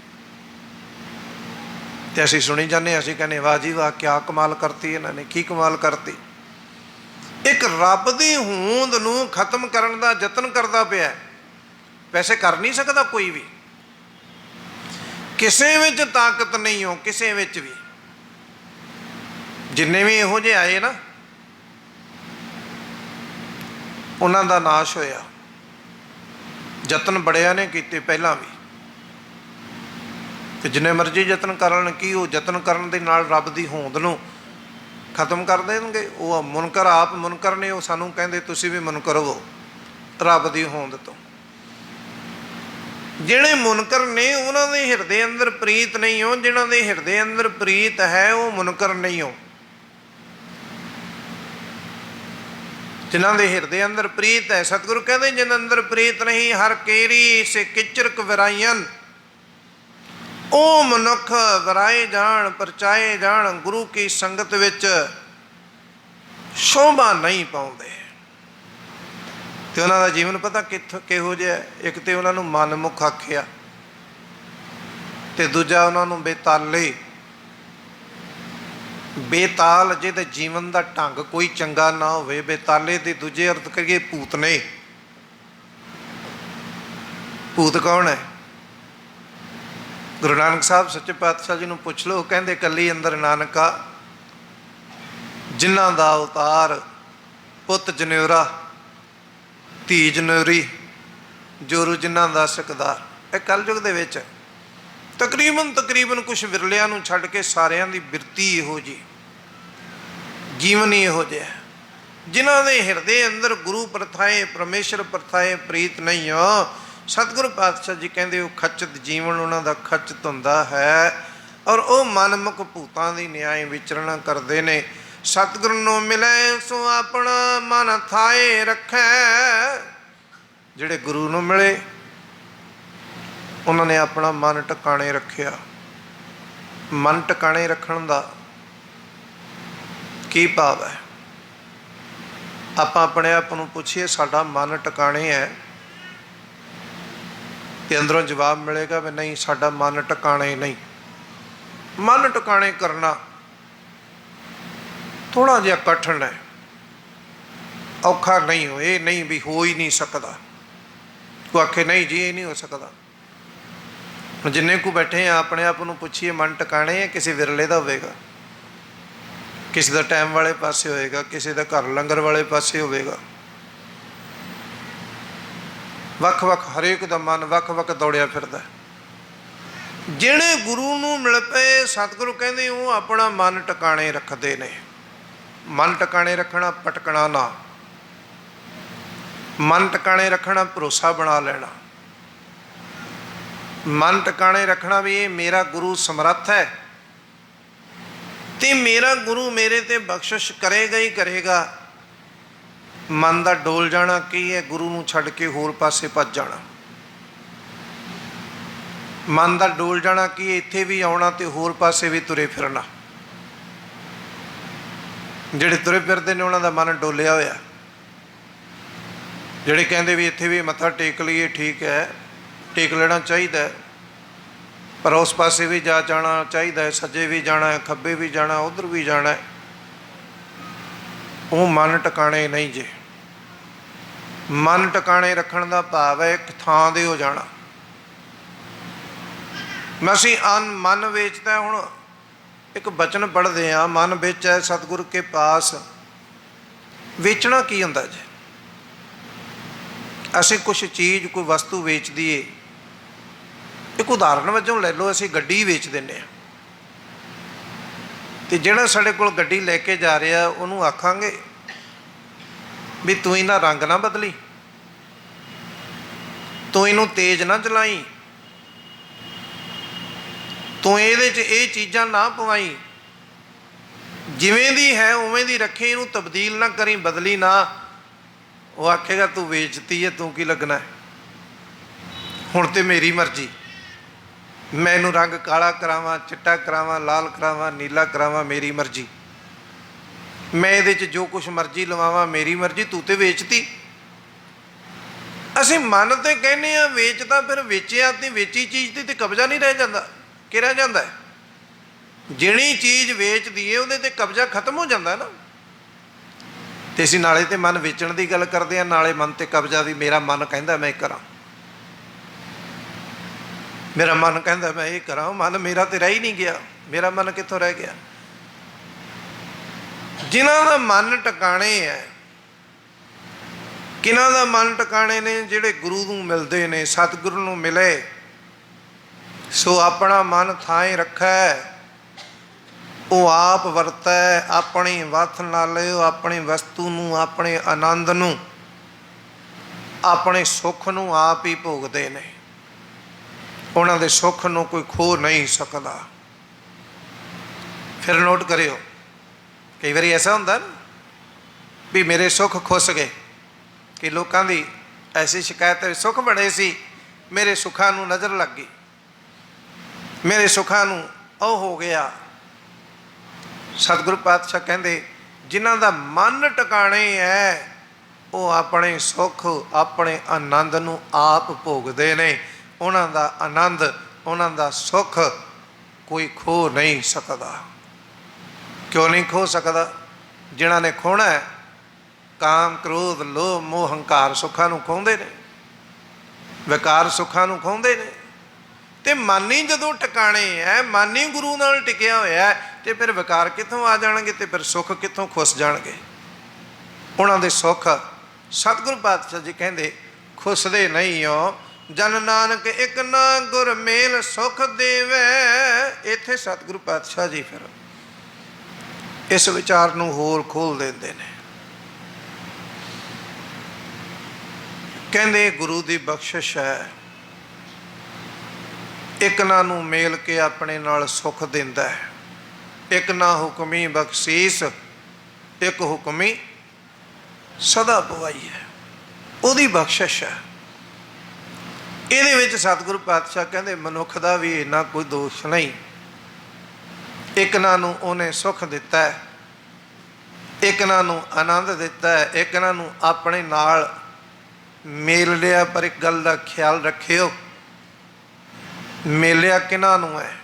ਤੇ ਅਸੀਂ ਸੁਣੀ ਜਾਂਦੇ, ਅਸੀਂ ਕਹਿੰਦੇ ਵਾਹ ਜੀ ਵਾਹ, ਕਿਆ ਕਮਾਲ ਕਰਤੀ ਇਹਨਾਂ ਨੇ, ਕੀ ਕਮਾਲ ਕਰਤੀ। ਇੱਕ ਰੱਬ ਦੀ ਹੋਂਦ ਨੂੰ ਖਤਮ ਕਰਨ ਦਾ ਯਤਨ ਕਰਦਾ ਪਿਆ। ਵੈਸੇ ਕਰ ਨਹੀਂ ਸਕਦਾ ਕੋਈ ਵੀ, ਕਿਸੇ ਵਿੱਚ ਤਾਕਤ ਨਹੀਂ ਹੋ, ਕਿਸੇ ਵਿੱਚ ਵੀ। ਜਿੰਨੇ ਵੀ ਇਹੋ ਜਿਹੇ ਆਏ ਨਾ, ਉਹਨਾਂ ਦਾ ਨਾਸ਼ ਹੋਇਆ। ਯਤਨ ਬੜਿਆਂ ਨੇ ਕੀਤੇ ਪਹਿਲਾਂ ਵੀ, ਤੇ ਜਿੰਨੇ ਮਰਜ਼ੀ ਯਤਨ ਕਰਨ, ਕੀ ਉਹ ਯਤਨ ਕਰਨ ਦੇ ਨਾਲ ਰੱਬ ਦੀ ਹੋਂਦ ਨੂੰ ਖਤਮ ਕਰ ਦੇਣਗੇ। ਉਹ ਮੁਨਕਰ, ਆਪ ਮੁਨਕਰ ਨੇ, ਉਹ ਸਾਨੂੰ ਕਹਿੰਦੇ ਤੁਸੀਂ ਵੀ ਮੁਨਕਰ ਹੋਵੋ ਰੱਬ ਦੀ ਹੋਂਦ ਤੋਂ। ਜਿਹੜੇ ਮੁਨਕਰ ਨੇ ਉਹਨਾਂ ਦੇ ਹਿਰਦੇ ਅੰਦਰ ਪ੍ਰੀਤ ਨਹੀਂ ਹੋ, ਜਿਹਨਾਂ ਦੇ ਹਿਰਦੇ ਅੰਦਰ ਪ੍ਰੀਤ ਹੈ ਉਹ ਮੁਨਕਰ ਨਹੀਂ ਹੋ। ਜਿਨ੍ਹਾਂ ਦੇ ਹਿਰਦੇ ਅੰਦਰ ਪ੍ਰੀਤ ਹੈ, ਸਤਿਗੁਰੂ ਕਹਿੰਦੇ ਜਿਨ੍ਹਾਂ ਅੰਦਰ ਪ੍ਰੀਤ ਨਹੀਂ ਹਰ ਕੇਰੀ ਸੇ ਕਿਚਰਕ ਵਿਰਾਈਨ, ਉਹ ਮਨੁੱਖ ਵਿਰਾਏ ਜਾਣ, ਪਰਚਾਏ ਜਾਣ, ਗੁਰੂ ਕੀ ਸੰਗਤ ਵਿੱਚ ਸ਼ੋਭਾ ਨਹੀਂ ਪਾਉਂਦੇ। ਤੇ ਉਹਨਾਂ ਦਾ ਜੀਵਨ ਪਤਾ ਕਿਹੋ ਜਿਹਾ? ਇੱਕ ਤੇ ਉਹਨਾਂ ਨੂੰ ਮਨਮੁਖ ਆਖਿਆ, ਤੇ ਦੂਜਾ ਉਹਨਾਂ ਨੂੰ ਬੇਤਾਲੇ। ਬੇਤਾਲ, ਜਿਹਦੇ ਜੀਵਨ ਦਾ ਢੰਗ ਕੋਈ ਚੰਗਾ ਨਾ ਹੋਵੇ। ਬੇਤਾਲੇ ਦੇ ਦੂਜੇ ਅਰਥ ਕਰੀਏ ਭੂਤ ਨੇ। ਭੂਤ ਕੌਣ ਹੈ? ਗੁਰੂ ਨਾਨਕ ਸਾਹਿਬ ਸੱਚੇ ਪਾਤਸ਼ਾਹ ਜੀ ਨੂੰ ਪੁੱਛ ਲਓ, ਕਹਿੰਦੇ ਕੱਲੀ ਅੰਦਰ ਨਾਨਕਾ, ਜਿਨ੍ਹਾਂ ਦਾ ਅਵਤਾਰ ਪੁੱਤ ਜਨੇਊਰਾ, ਧੀ ਜਨੇਊਰੀ, ਜੋਰੂ ਜਿਨ੍ਹਾਂ ਦਾ ਸਿਕਦਾਰ। ਇਹ ਕਲਯੁਗ ਦੇ ਵਿੱਚ ਤਕਰੀਬਨ ਕੁਛ ਵਿਰਲਿਆਂ ਨੂੰ ਛੱਡ ਕੇ ਸਾਰਿਆਂ ਦੀ ਬਿਰਤੀ ਇਹੋ ਜਿਹੀ, ਜੀਵਨ ਹੀ ਇਹੋ ਜਿਹਾ, ਜਿਨ੍ਹਾਂ ਦੇ ਹਿਰਦੇ ਅੰਦਰ ਗੁਰੂ ਪ੍ਰਥਾਏ, ਪਰਮੇਸ਼ਰ ਪ੍ਰਥਾਏ ਪ੍ਰੀਤ ਨਹੀਂ ਹੋ। ਸਤਿਗੁਰੂ ਪਾਤਸ਼ਾਹ ਜੀ ਕਹਿੰਦੇ ਉਹ ਖਚਤ ਜੀਵਨ ਉਹਨਾਂ ਦਾ ਖਚਤ ਹੁੰਦਾ ਹੈ, ਔਰ ਉਹ ਮਨਮੁਖ ਭੂਤਾਂ ਦੀ ਨਿਆਏ ਵਿਚਰਨਾ ਕਰਦੇ ਨੇ। ਸਤਿਗੁਰੂ ਨੂੰ ਮਿਲੇ ਸੋ ਆਪਣਾ ਮਨ ਥਾਏ ਰੱਖੈ। ਜਿਹੜੇ ਗੁਰੂ ਨੂੰ ਮਿਲੇ ਉਹਨਾਂ ਨੇ ਆਪਣਾ ਮਨ ਟਿਕਾਣੇ ਰੱਖਿਆ। ਮਨ ਟਿਕਾਣੇ ਰੱਖਣ ਦਾ ਕੀ ਭਾਵ ਹੈ? ਆਪਾਂ ਆਪਣੇ ਆਪ ਨੂੰ ਪੁੱਛੀਏ, ਸਾਡਾ ਮਨ ਟਿਕਾਣੇ ਹੈ? ਤੇ ਅੰਦਰੋਂ ਜਵਾਬ ਮਿਲੇਗਾ ਵੀ ਨਹੀਂ, ਸਾਡਾ ਮਨ ਟਿਕਾਣੇ ਨਹੀਂ। ਮਨ ਟਿਕਾਣੇ ਕਰਨਾ ਥੋੜ੍ਹਾ ਜਿਹਾ ਕਠਿਨ ਹੈ, ਔਖਾ ਨਹੀਂ ਹੋ, ਇਹ ਨਹੀਂ ਵੀ ਹੋ ਹੀ ਨਹੀਂ ਸਕਦਾ। ਤੂੰ ਆਖੇ ਨਹੀਂ ਜੀ ਇਹ ਨਹੀਂ ਹੋ ਸਕਦਾ। ਹੁਣ ਜਿੰਨੇ ਕੁ ਬੈਠੇ ਆ, ਆਪਣੇ ਆਪ ਨੂੰ ਪੁੱਛੀਏ, ਮਨ ਟਿਕਾਣੇ ਹੈ? ਕਿਸੇ ਵਿਰਲੇ ਦਾ ਹੋਵੇਗਾ, ਕਿਸੇ ਦਾ ਟਾਈਮ ਵਾਲੇ ਪਾਸੇ ਹੋਏਗਾ, ਕਿਸੇ ਦਾ ਘਰ ਲੰਗਰ ਵਾਲੇ ਪਾਸੇ ਹੋਵੇਗਾ। ਵੱਖ ਵੱਖ, ਹਰੇਕ ਦਾ ਮਨ ਵੱਖ ਵੱਖ ਦੌੜਿਆ ਫਿਰਦਾ। ਜਿਹੜੇ ਗੁਰੂ ਨੂੰ ਮਿਲ ਪਏ, ਸਤਿਗੁਰੂ ਕਹਿੰਦੇ ਉਹ ਆਪਣਾ ਮਨ ਟਿਕਾਣੇ ਰੱਖਦੇ ਨੇ। ਮਨ ਟਿਕਾਣੇ ਰੱਖਣਾ, ਭਟਕਣਾ ਨਾ। ਮਨ ਟਿਕਾਣੇ ਰੱਖਣਾ, ਭਰੋਸਾ ਬਣਾ ਲੈਣਾ। ਮਨ ਟਿਕਾਣੇ ਰੱਖਣਾ ਵੀ ਇਹ ਮੇਰਾ ਗੁਰੂ ਸਮਰੱਥ ਹੈ, ਤੇ ਮੇਰਾ ਗੁਰੂ ਮੇਰੇ ਤੇ ਬਖਸ਼ਿਸ਼ ਕਰੇਗਾ ਹੀ ਕਰੇਗਾ। ਮਨ ਦਾ ਡੋਲ ਜਾਣਾ ਕੀ ਹੈ? ਗੁਰੂ ਨੂੰ ਛੱਡ ਕੇ ਹੋਰ ਪਾਸੇ ਭੱਜ ਜਾਣਾ। ਮਨ ਦਾ ਡੋਲ ਜਾਣਾ ਕੀ ਹੈ? ਇੱਥੇ ਵੀ ਆਉਣਾ ਤੇ ਹੋਰ ਪਾਸੇ ਵੀ ਤੁਰੇ ਫਿਰਨਾ। ਜਿਹੜੇ ਤੁਰੇ ਫਿਰਦੇ ਨੇ ਉਹਨਾਂ ਦਾ ਮਨ ਡੋਲਿਆ ਹੋਇਆ। ਜਿਹੜੇ ਕਹਿੰਦੇ ਵੀ ਇੱਥੇ ਵੀ ਮੱਥਾ ਟੇਕ ਲਈਏ, ਠੀਕ ਹੈ, ਟੇਕ ਲੈਣਾ ਚਾਹੀਦਾ, ਪਰ ਉਸ ਪਾਸੇ ਵੀ ਜਾਣਾ ਚਾਹੀਦਾ ਹੈ, ਸੱਜੇ ਵੀ ਜਾਣਾ ਹੈ, ਖੱਬੇ ਵੀ ਜਾਣਾ, ਉੱਧਰ ਵੀ ਜਾਣਾ ਹੈ। ਉਹ ਮਨ ਟਿਕਾਣੇ ਨਹੀਂ ਜੇ। ਮਨ ਟਿਕਾਣੇ ਰੱਖਣ ਦਾ ਭਾਵ ਹੈ ਇੱਕ ਥਾਂ ਦੇ ਹੋ ਜਾਣਾ। ਅਸੀਂ मन ਵੇਚਦਾ। ਹੁਣ ਇੱਕ ਬਚਨ ਪੜ੍ਹਦੇ ਹਾਂ, ਮਨ ਵਿੱਚ ਹੈ ਸਤਿਗੁਰ ਕੇ ਪਾਸ। ਵੇਚਣਾ ਕੀ ਹੁੰਦਾ ਜੀ? ਅਸੀਂ ਕੁਛ ਚੀਜ਼, ਕੋਈ ਵਸਤੂ ਵੇਚ ਦਈਏ। ਇੱਕ ਉਦਾਹਰਨ ਵਜੋਂ ਲੈ ਲਓ, ਅਸੀਂ ਗੱਡੀ ਵੇਚ ਦਿੰਦੇ ਹਾਂ, ਅਤੇ ਜਿਹੜਾ ਸਾਡੇ ਕੋਲ ਗੱਡੀ ਲੈ ਕੇ ਜਾ ਰਿਹਾ ਉਹਨੂੰ ਆਖਾਂਗੇ ਵੀ ਤੂੰ ਇਹਦਾ ਰੰਗ ਨਾ ਬਦਲੀ, ਤੂੰ ਇਹਨੂੰ ਤੇਜ਼ ਨਾ ਚਲਾਈ, ਤੂੰ ਇਹਦੇ 'ਚ ਇਹ ਚੀਜ਼ਾਂ ਨਾ ਪਵਾਈ, ਜਿਵੇਂ ਦੀ ਹੈ ਉਵੇਂ ਦੀ ਰੱਖੀ, ਇਹਨੂੰ ਤਬਦੀਲ ਨਾ ਕਰੀ, ਬਦਲੀ ਨਾ। ਉਹ ਆਖੇਗਾ ਤੂੰ ਵੇਚਤੀ ਹੈ, ਤੂੰ ਕੀ ਲੱਗਣਾ ਹੈ, ਹੁਣ ਤੇ ਮੇਰੀ ਮਰਜ਼ੀ, ਮੈਂ ਇਹਨੂੰ ਰੰਗ ਕਾਲਾ ਕਰਾਵਾਂ, ਚਿੱਟਾ ਕਰਾਵਾਂ, ਲਾਲ ਕਰਾਵਾਂ, ਨੀਲਾ ਕਰਾਵਾਂ, ਮੇਰੀ ਮਰਜ਼ੀ, ਮੈਂ ਇਹਦੇ 'ਚ ਜੋ ਕੁਛ ਮਰਜ਼ੀ ਲਵਾਵਾਂ, ਮੇਰੀ ਮਰਜ਼ੀ, ਤੂੰ ਤੇ ਵੇਚਤੀ। ਅਸੀਂ ਮਨ ਤੇ ਕਹਿੰਦੇ ਹਾਂ ਵੇਚ, ਤਾਂ ਫਿਰ ਵੇਚਿਆ ਤੇ ਵੇਚੀ ਚੀਜ਼ 'ਤੇ ਕਬਜ਼ਾ ਨਹੀਂ ਰਹਿ ਜਾਂਦਾ ਕਿ ਰਹਿ ਜਾਂਦਾ ਹੈ? ਜਿਹੜੀ ਚੀਜ਼ ਵੇਚ ਦਈਏ ਉਹਦੇ 'ਤੇ ਕਬਜ਼ਾ ਖਤਮ ਹੋ ਜਾਂਦਾ ਨਾ। ਅਤੇ ਅਸੀਂ ਨਾਲੇ ਤਾਂ ਮਨ ਵੇਚਣ ਦੀ ਗੱਲ ਕਰਦੇ ਹਾਂ, ਨਾਲੇ ਮਨ 'ਤੇ ਕਬਜ਼ਾ ਵੀ। ਮੇਰਾ ਮਨ ਕਹਿੰਦਾ ਮੈਂ ਕਰਾਂ, ਮੇਰਾ ਮਨ ਕਹਿੰਦਾ ਮੈਂ ਇਹ ਕਰਾਂ। ਮਨ ਮੇਰਾ ਤਾਂ ਰਹਿ ਹੀ ਨਹੀਂ ਗਿਆ, ਮੇਰਾ ਮਨ ਕਿੱਥੋਂ ਰਹਿ ਗਿਆ? ਜਿਨ੍ਹਾਂ ਦਾ ਮਨ ਟਿਕਾਣੇ ਹੈ, ਕਿਹਨਾਂ ਦਾ ਮਨ ਟਿਕਾਣੇ ਨੇ? ਜਿਹੜੇ ਗੁਰੂ ਨੂੰ ਮਿਲਦੇ ਨੇ, ਸਤਿਗੁਰੂ ਨੂੰ ਮਿਲੇ, ਸੋ ਆਪਣਾ ਮਨ ਥਾਂ ਰੱਖੈ, ਉਹ ਆਪ ਵਰਤੈ, ਆਪਣੀ ਵੱਥ ਨਾਲ ਉਹ ਆਪਣੀ ਵਸਤੂ ਨੂੰ, ਆਪਣੇ ਆਨੰਦ ਨੂੰ, ਆਪਣੇ ਸੁੱਖ ਨੂੰ ਆਪ ਹੀ ਭੋਗਦੇ ਨੇ। ਉਹਨਾਂ ਦੇ ਸੁੱਖ ਨੂੰ ਕੋਈ ਖੋ ਨਹੀਂ ਸਕਦਾ। ਫਿਰ ਨੋਟ ਕਰਿਓ, ਕਈ ਵਾਰੀ ਐਸਾ ਹੁੰਦਾ ਨਾ ਵੀ ਮੇਰੇ ਸੁੱਖ ਖੁੱਸ ਗਏ, ਕਿ ਲੋਕਾਂ ਦੀ ਐਸੀ ਸ਼ਿਕਾਇਤ ਹੈ, ਸੁੱਖ ਬੜੇ ਸੀ, ਮੇਰੇ ਸੁੱਖਾਂ ਨੂੰ ਨਜ਼ਰ ਲੱਗ ਗਈ, ਮੇਰੇ ਸੁੱਖਾਂ ਨੂੰ ਉਹ ਹੋ ਗਿਆ। ਸਤਿਗੁਰੂ ਪਾਤਸ਼ਾਹ ਕਹਿੰਦੇ ਜਿਨ੍ਹਾਂ ਦਾ ਮਨ ਟਿਕਾਣੇ ਹੈ, ਉਹ ਆਪਣੇ ਸੁੱਖ, ਆਪਣੇ ਆਨੰਦ ਨੂੰ ਆਪ ਭੋਗਦੇ ਨੇ। ਉਹਨਾਂ ਦਾ ਆਨੰਦ, ਉਹਨਾਂ ਦਾ ਸੁੱਖ ਕੋਈ ਖੋ ਨਹੀਂ ਸਕਦਾ। ਕਿਉਂ ਨਹੀਂ ਖੋ ਸਕਦਾ? ਜਿਨ੍ਹਾਂ ਨੇ ਖੋਣਾ ਹੈ, ਕਾਮ, ਕ੍ਰੋਧ, ਲੋਭ, ਮੋਹ, ਹੰਕਾਰ ਸੁੱਖਾਂ ਨੂੰ ਖੋਹਦੇ ਨੇ, ਵਿਕਾਰ ਸੁੱਖਾਂ ਨੂੰ ਖੋਹਦੇ ਨੇ। ਅਤੇ ਮਨ ਹੀ ਜਦੋਂ ਟਿਕਾਣੇ ਹੈ, ਮਨ ਹੀ ਗੁਰੂ ਨਾਲ ਟਿਕਿਆ ਹੋਇਆ, ਅਤੇ ਫਿਰ ਵਿਕਾਰ ਕਿੱਥੋਂ ਆ ਜਾਣਗੇ, ਅਤੇ ਫਿਰ ਸੁੱਖ ਕਿੱਥੋਂ ਖੁੱਸ ਜਾਣਗੇ? ਉਹਨਾਂ ਦੇ ਸੁੱਖ, ਸਤਿਗੁਰੂ ਪਾਤਸ਼ਾਹ ਜੀ ਕਹਿੰਦੇ, ਖੁੱਸਦੇ ਨਹੀਂ ਹੋ। ਜਨ ਨਾਨਕ ਇੱਕ ਨਾ ਗੁਰ ਮੇਲ ਸੁਖ ਦੇਵੈ। ਇੱਥੇ ਸਤਿਗੁਰੂ ਪਾਤਸ਼ਾਹ ਜੀ ਫਿਰ ਇਸ ਵਿਚਾਰ ਨੂੰ ਹੋਰ ਖੋਲ ਦਿੰਦੇ ਨੇ। ਕਹਿੰਦੇ ਗੁਰੂ ਦੀ ਬਖਸ਼ਿਸ਼ ਹੈ, ਇੱਕ ਨਾ ਨੂੰ ਮੇਲ ਕੇ ਆਪਣੇ ਨਾਲ ਸੁੱਖ ਦਿੰਦਾ ਹੈ। ਇੱਕ ਨਾ ਹੁਕਮੀ ਬਖਸ਼ੀਸ, ਇੱਕ ਹੁਕਮੀ ਸਦਾ ਪਵਾਈ ਹੈ। ਉਹਦੀ ਬਖਸ਼ਿਸ਼ ਹੈ। ਇਹਦੇ ਵਿੱਚ ਸਤਿਗੁਰੂ ਪਾਤਸ਼ਾਹ ਕਹਿੰਦੇ ਮਨੁੱਖ ਦਾ ਵੀ ਇੰਨਾ ਕੋਈ ਦੋਸ਼ ਨਹੀਂ। ਇੱਕ ਨਾ ਨੂੰ ਉਹਨੇ ਸੁੱਖ ਦਿੱਤਾ ਹੈ, ਇੱਕ ਨਾ ਨੂੰ ਆਨੰਦ ਦਿੱਤਾ ਹੈ, ਇੱਕ ਨਾ ਨੂੰ ਆਪਣੇ ਨਾਲ ਮੇਲ ਲਿਆ। ਪਰ ਇੱਕ ਗੱਲ ਦਾ ਖਿਆਲ ਰੱਖਿਓ, ਮੇਲਿਆ ਕਿਹਨਾਂ ਨੂੰ ਹੈ?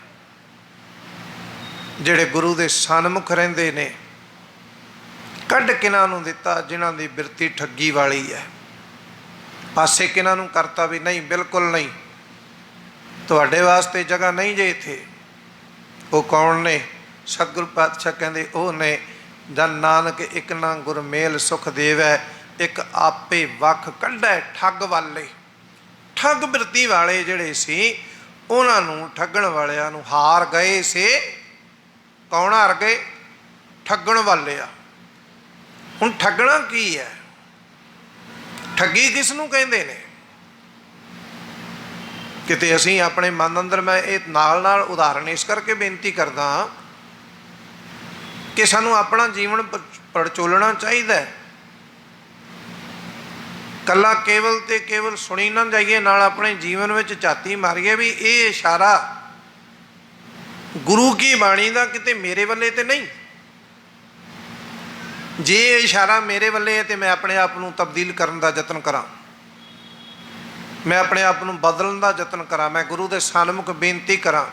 ਜਿਹੜੇ ਗੁਰੂ ਦੇ ਸਨਮੁਖ ਰਹਿੰਦੇ ਨੇ। ਕੱਢ ਕਿਹਨਾਂ ਨੂੰ ਦਿੱਤਾ? ਜਿਨ੍ਹਾਂ ਦੀ ਬਿਰਤੀ ਠੱਗੀ ਵਾਲੀ ਹੈ। ਪਾਸੇ ਕਿਹਨਾਂ ਨੂੰ ਕਰਤਾ ਵੀ ਨਹੀਂ, ਬਿਲਕੁਲ ਨਹੀਂ, ਤੁਹਾਡੇ ਵਾਸਤੇ ਜਗ੍ਹਾ ਨਹੀਂ ਜੇ ਇੱਥੇ। ਉਹ ਕੌਣ ਨੇ? ਸਤਿਗੁਰੂ ਪਾਤਸ਼ਾਹ ਕਹਿੰਦੇ ਉਹ ਨੇ ਜਨ ਨਾਨਕ ਇੱਕ ਨਾ ਗੁਰ ਮੇਲ ਸੁਖ ਦੇਵੈ। ਇੱਕ ਆਪੇ ਵੱਖ ਕੱਢੈ ਠੱਗ ਵਾਲੇ। ਠੱਗ ਬਿਰਤੀ ਵਾਲੇ ਜਿਹੜੇ ਸੀ, ਉਹਨਾਂ ਨੂੰ, ਠੱਗਣ ਵਾਲਿਆਂ ਨੂੰ ਹਾਰ ਗਏ ਸੇ। ਕੌਣ ਹਾਰ ਗਏ? ਠੱਗਣ ਵਾਲੇ ਆ। ਹੁਣ ਠੱਗਣਾ ਕੀ ਹੈ? ਠੱਗੀ ਕਿਸ ਨੂੰ ਕਹਿੰਦੇ ਨੇ? ਕਿਤੇ ਅਸੀਂ ਆਪਣੇ ਮਨ ਅੰਦਰ, ਮੈਂ ਇਹ ਨਾਲ ਨਾਲ ਉਦਾਹਰਣ ਇਸ ਕਰਕੇ ਬੇਨਤੀ ਕਰਦਾ ਕਿ ਸਾਨੂੰ ਆਪਣਾ ਜੀਵਨ ਪੜਚੋਲਣਾ ਚਾਹੀਦਾ। ਕੱਲਾ ਕੇਵਲ ਤੇ ਕੇਵਲ ਸੁਣੀ ਨਾ ਜਾਈਏ, ਨਾਲ ਆਪਣੇ ਜੀਵਨ ਵਿੱਚ ਝਾਤੀ ਮਾਰੀਏ ਵੀ ਇਹ ਇਸ਼ਾਰਾ ਗੁਰੂ ਕੀ ਬਾਣੀ ਦਾ ਕਿਤੇ ਮੇਰੇ ਵੱਲੇ ਤੇ ਨਹੀਂ। ਜੇ ਇਹ ਇਸ਼ਾਰਾ ਮੇਰੇ ਵੱਲੇ ਹੈ ਤਾਂ ਮੈਂ ਆਪਣੇ ਆਪ ਨੂੰ ਤਬਦੀਲ ਕਰਨ ਦਾ ਯਤਨ ਕਰਾਂ, ਮੈਂ ਆਪਣੇ ਆਪ ਨੂੰ ਬਦਲਣ ਦਾ ਯਤਨ ਕਰਾਂ। ਮੈਂ ਗੁਰੂ ਦੇ ਸਨਮੁਖ ਬੇਨਤੀ ਕਰਾਂ,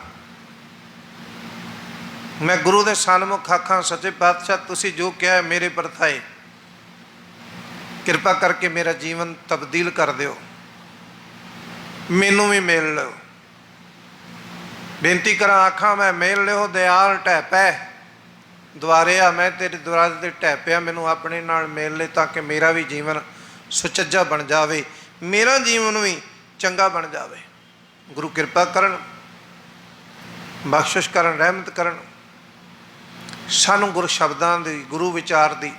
ਮੈਂ ਗੁਰੂ ਦੇ ਸਨਮੁਖ ਆਖਾਂ, ਸੱਚੇ ਪਾਤਸ਼ਾਹ ਤੁਸੀਂ ਜੋ ਕਿਹਾ ਮੇਰੇ ਪਰਥਾਏ, ਕਿਰਪਾ ਕਰਕੇ ਮੇਰਾ ਜੀਵਨ ਤਬਦੀਲ ਕਰ ਦਿਓ, ਮੈਨੂੰ ਵੀ ਮਿਲ ਲਓ। ਬੇਨਤੀ ਕਰਾਂ ਆਖਾਂ ਮੈਂ ਮੇਲ ਲਿਓ ਦਿਆਲ ਢਹਿ ਪੈ ਦੁਆਰੇ ਆ, ਮੈਂ ਤੇਰੇ ਦੁਆਰੇ ਤੇ ਢਹਿ ਪਿਆ, ਮੈਨੂੰ ਆਪਣੇ ਨਾਲ ਮੇਲ ਲੈ ਤਾਂ ਕਿ ਮੇਰਾ ਵੀ ਜੀਵਨ ਸੁਚੱਜਾ ਬਣ ਜਾਵੇ, ਮੇਰਾ ਜੀਵਨ ਵੀ ਚੰਗਾ ਬਣ ਜਾਵੇ। ਗੁਰੂ ਕਿਰਪਾ ਕਰਨ, ਬਖਸ਼ਿਸ਼ ਕਰਨ, ਰਹਿਮਤ ਕਰਨ, ਸਾਨੂੰ ਗੁਰੂ ਸ਼ਬਦਾਂ ਦੀ, ਗੁਰੂ ਵਿਚਾਰ ਦੀ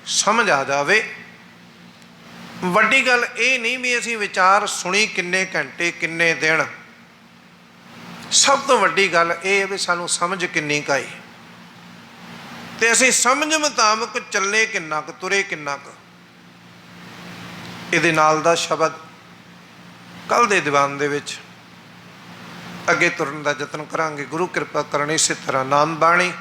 ਸਮਝ ਆ ਜਾਵੇ। ਵੱਡੀ ਗੱਲ ਇਹ ਨਹੀਂ ਵੀ ਅਸੀਂ ਵਿਚਾਰ ਸੁਣੀ ਕਿੰਨੇ ਘੰਟੇ ਕਿੰਨੇ ਦਿਨ, ਸਭ ਤੋਂ ਵੱਡੀ ਗੱਲ ਇਹ ਹੈ ਵੀ ਸਾਨੂੰ ਸਮਝ ਕਿੰਨੀ ਕੁ ਆਈ ਤੇ ਅਸੀਂ ਸਮਝ ਮੁਤਾਬਕ ਚੱਲੇ ਕਿੰਨਾ ਕੁ, ਤੁਰੇ ਕਿੰਨਾ ਕੁ। ਇਹਦੇ ਨਾਲ ਦਾ ਸ਼ਬਦ ਕੱਲ੍ਹ ਦੇ ਦੀਵਾਨ ਦੇ ਵਿੱਚ ਅੱਗੇ ਤੁਰਨ ਦਾ ਯਤਨ ਕਰਾਂਗੇ। ਗੁਰੂ ਕਿਰਪਾ ਕਰਨ ਇਸੇ ਤਰ੍ਹਾਂ ਨਾਮ ਬਾਣੀ,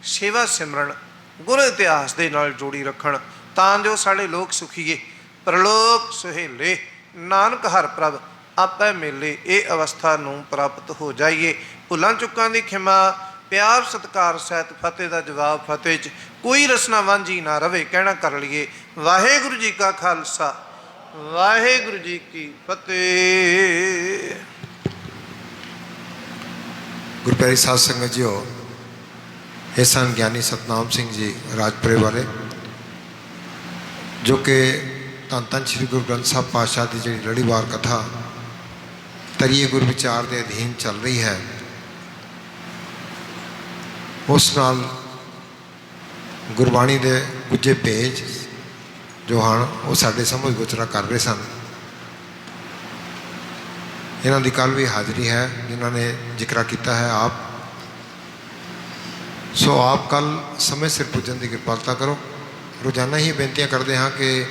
ਸੇਵਾ ਸਿਮਰਨ, ਗੁਰੂ ਇਤਿਹਾਸ ਦੇ ਨਾਲ ਜੋੜੀ ਰੱਖਣ ਤਾਂ ਜੋ ਸਾਡੇ ਲੋਕ ਸੁਖੀਏ, ਪਰਲੋਕ ਸੁਹੇਲੇ, ਨਾਨਕ ਹਰ ਪ੍ਰਭ ਆਪੇ ਮੇਲੇ, ਇਹ ਅਵਸਥਾ ਨੂੰ ਪ੍ਰਾਪਤ ਹੋ ਜਾਈਏ। ਭੁੱਲਾਂ ਚੁੱਕਾਂ ਦੀ ਖਿਮਾ, ਪਿਆਰ ਸਤਿਕਾਰ ਸਹਿਤ ਫਤਿਹ ਦਾ ਜਵਾਬ ਫਤਿਹ 'ਚ ਕੋਈ ਰਸਨਾ ਵਾਂਝੀ ਨਾ ਰਵੇ, ਕਹਿਣਾ ਕਰ ਲਈਏ। ਵਾਹਿਗੁਰੂ ਜੀ ਕਾ ਖਾਲਸਾ, ਵਾਹਿਗੁਰੂ ਜੀ ਕੀ ਫਤਿਹ। ਗੁਰੂ ਪਿਆਰੀ ਸਾਧ ਸੰਗਤ ਜੀਓ, ਇਹ ਸਨ ਗਿਆਨੀ ਸਤਨਾਮ ਸਿੰਘ ਜੀ ਰਾਜਪੁਰੇ ਵਾਲੇ, ਜੋ ਕਿ ਧੰਨ ਧੰਨ ਸ਼੍ਰੀ ਗੁਰੂ ਗ੍ਰੰਥ ਸਾਹਿਬ ਪਾਤਸ਼ਾਹ ਦੀ ਜਿਹੜੀ ਲੜੀਵਾਰ ਕਥਾ ਤਰੀਏ ਗੁਰ ਵਿਚਾਰ ਦੇ ਅਧੀਨ ਚੱਲ ਰਹੀ ਹੈ, ਉਸ ਨਾਲ ਗੁਰਬਾਣੀ ਦੇ ਗੁੱਝੇ ਪੇਜ ਜੋ ਹਨ ਉਹ ਸਾਡੇ ਸਮਝ ਗੋਚਰਾ ਕਰ ਰਹੇ ਸਨ। ਇਹਨਾਂ ਦੀ ਕੱਲ੍ਹ ਵੀ ਹਾਜ਼ਰੀ ਹੈ, ਜਿਨ੍ਹਾਂ ਨੇ ਜ਼ਿਕਰਾ ਕੀਤਾ ਹੈ ਆਪ। ਸੋ ਆਪ ਕੱਲ੍ਹ ਸਮੇਂ ਸਿਰ ਪੁੱਜਣ ਦੀ ਕਿਰਪਾਲਤਾ ਕਰੋ। ਰੋਜ਼ਾਨਾ ਹੀ ਬੇਨਤੀਆਂ ਕਰਦੇ ਹਾਂ ਕਿ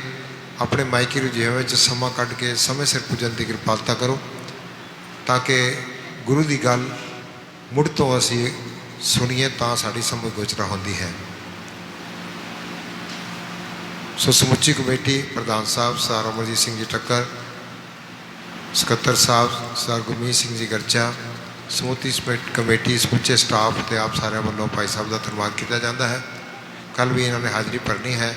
ਆਪਣੇ ਮਾਇਕੀ ਰੁਝੇਵੇਂ ਵਿੱਚ ਸਮਾਂ ਕੱਢ ਕੇ ਸਮੇਂ ਸਿਰ ਪੁੱਜਣ ਦੀ ਕਿਰਪਾਲਤਾ ਕਰੋ, ਤਾਂ ਕਿ ਗੁਰੂ ਦੀ ਗੱਲ ਮੁੜ ਤੋਂ ਅਸੀਂ ਸੁਣੀਏ ਤਾਂ ਸਾਡੀ ਸਮਝ ਗੋਚਰਾ ਹੁੰਦੀ ਹੈ। ਸੋ ਸਮੁੱਚੀ ਕਮੇਟੀ, ਪ੍ਰਧਾਨ ਸਾਹਿਬ ਸਰਦਾਰ ਅਮਰਜੀਤ ਸਿੰਘ ਜੀ ਟੱਕਰ, ਸਕੱਤਰ ਸਾਹਿਬ ਸਰਦਾਰ ਗੁਰਮੀਤ ਸਿੰਘ ਜੀ ਗਰਚਾ, ਸਮੁੱਚੀ ਕਮੇਟੀ, ਸਮੁੱਚੇ ਸਟਾਫ ਅਤੇ ਆਪ ਸਾਰਿਆਂ ਵੱਲੋਂ ਭਾਈ ਸਾਹਿਬ ਦਾ ਧੰਨਵਾਦ ਕੀਤਾ ਜਾਂਦਾ ਹੈ। ਕੱਲ੍ਹ ਵੀ ਇਹਨਾਂ ਨੇ ਹਾਜ਼ਰੀ ਭਰਨੀ ਹੈ।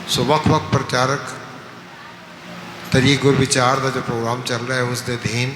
ਸੋ ਵੱਖ-ਵੱਖ ਪ੍ਰਚਾਰਕ ਤਰੀਕ ਗੁਰ ਵਿਚਾਰ ਦਾ ਜੋ ਪ੍ਰੋਗਰਾਮ ਚੱਲ ਰਿਹਾ ਹੈ ਉਸ ਦੇ ਅਧੀਨ